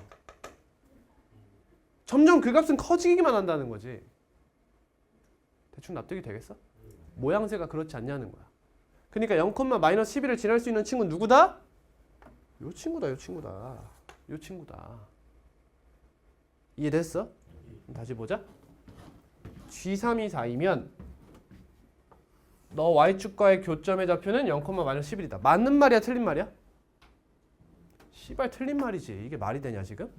점점 그 값은 커지기만 한다는 거지. 대충 납득이 되겠어? 모양새가 그렇지 않냐는 거야. 그러니까 0, 마이너스 11을 지날 수 있는 친구는 누구다? 요 친구다. 이해됐어? 다시 보자. G324이면 너 Y축과의 교점의 좌표는 0, 마이너스 11이다. 맞는 말이야, 틀린 말이야? 씨발 틀린 말이지. 이게 말이 되냐 지금?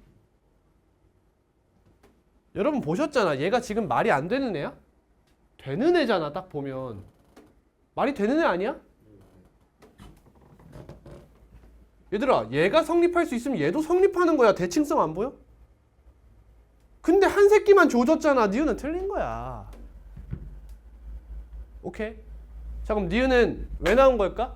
여러분 보셨잖아. 얘가 지금 말이 안 되는 애야? 되는 애잖아. 딱 보면. 말이 되는 애 아니야? 얘들아, 얘가 성립할 수 있으면 얘도 성립하는 거야. 대칭성 안 보여? 근데 한 새끼만 조졌잖아. 니은은 틀린 거야. 오케이? 자, 그럼 니은은 왜 나온 걸까?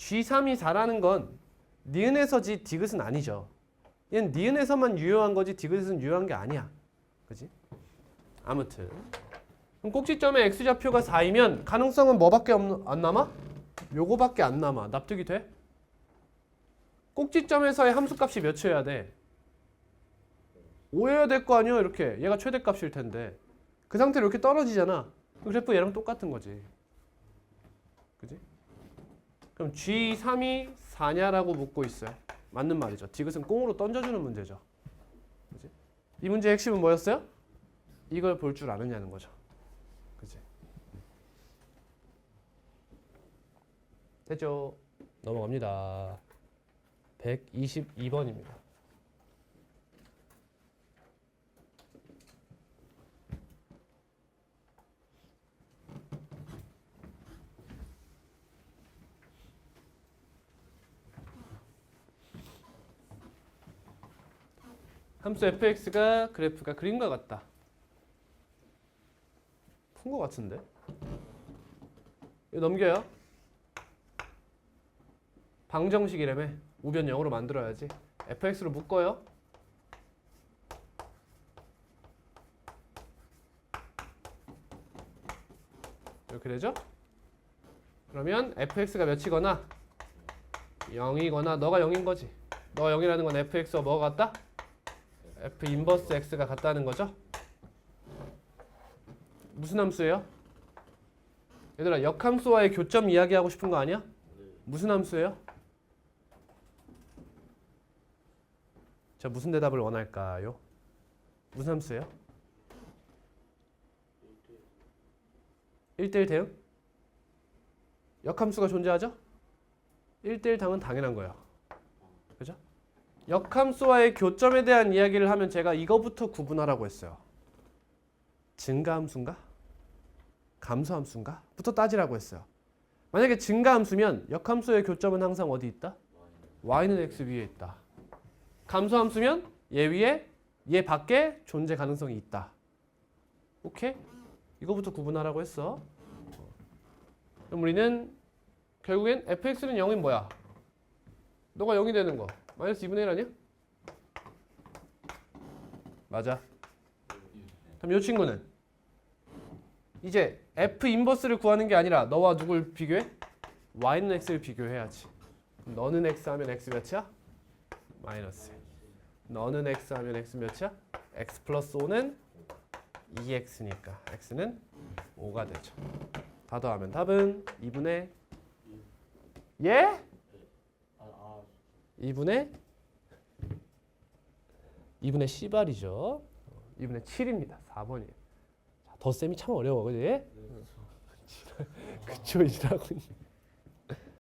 G3이 4라는 건 니은에서지 디귿은 아니죠. 얘는 니은에서만 유효한 거지 디귿은 유효한 게 아니야. 그지? 아무튼 그럼 꼭지점의 x좌표가 4이면 가능성은 뭐밖에 안 남아? 요거밖에 안 남아. 납득이 돼? 꼭지점에서의 함수값이 몇이어야 돼? 5여야 될 거 아니야 이렇게. 얘가 최대값일 텐데 그 상태로 이렇게 떨어지잖아. 그래프 얘랑 똑같은 거지. 그지? 그럼 G3이 4냐라고 묻고 있어요. 맞는 말이죠. 디귿은 꽁으로 던져주는 문제죠. 그지? 이 문제의 핵심은 뭐였어요? 이걸 볼 줄 아느냐는 거죠. 그지? 됐죠? 넘어갑니다. 122번입니다. 함수 fx가 그래프가 그림과 같다. 푼 거 같은데? 이거 넘겨요. 방정식이라며. 우변 0으로 만들어야지. fx로 묶어요. 이렇게 되죠? 그러면 fx가 몇이거나 0이거나 너가 0인 거지. 너가 0이라는 건 fx와 뭐가 같다? f 인버스 x가 같다는 거죠? 무슨 함수예요? 얘들아 역함수와의 교점 이야기하고 싶은 거 아니야? 무슨 함수예요? 자 무슨 대답을 원할까요? 무슨 함수예요? 1대1 대응? 역함수가 존재하죠? 1대1 당은 당연한 거예요. 그죠? 역함수와의 교점에 대한 이야기를 하면 제가 이거부터 구분하라고 했어요. 증가함수인가? 감소함수인가? 부터 따지라고 했어요. 만약에 증가함수면 역함수의 교점은 항상 어디 있다? y는 x 위에 있다. 감소함수면 얘 위에 얘 밖에 존재 가능성이 있다. 오케이? 이거부터 구분하라고 했어. 그럼 우리는 결국엔 fx는 0인 뭐야? 너가 0이 되는 거. 마이너스 2분의 1 아니야? 맞아. 그럼 이 친구는 이제 f 인버스를 구하는 게 아니라 너와 누굴 비교해? y는 x를 비교해야지. 그럼 너는 x 하면 x 몇이야? 마이너스. 너는 x 하면 x 몇이야? x 플러스 5는 2x니까 x는 5가 되죠. 다 더하면 답은 2분의 예? 2분의 C발이죠. 2분의 7입니다. 4번이에요. 덧셈이 참 어려워, 그지? 그쵸, 이라고.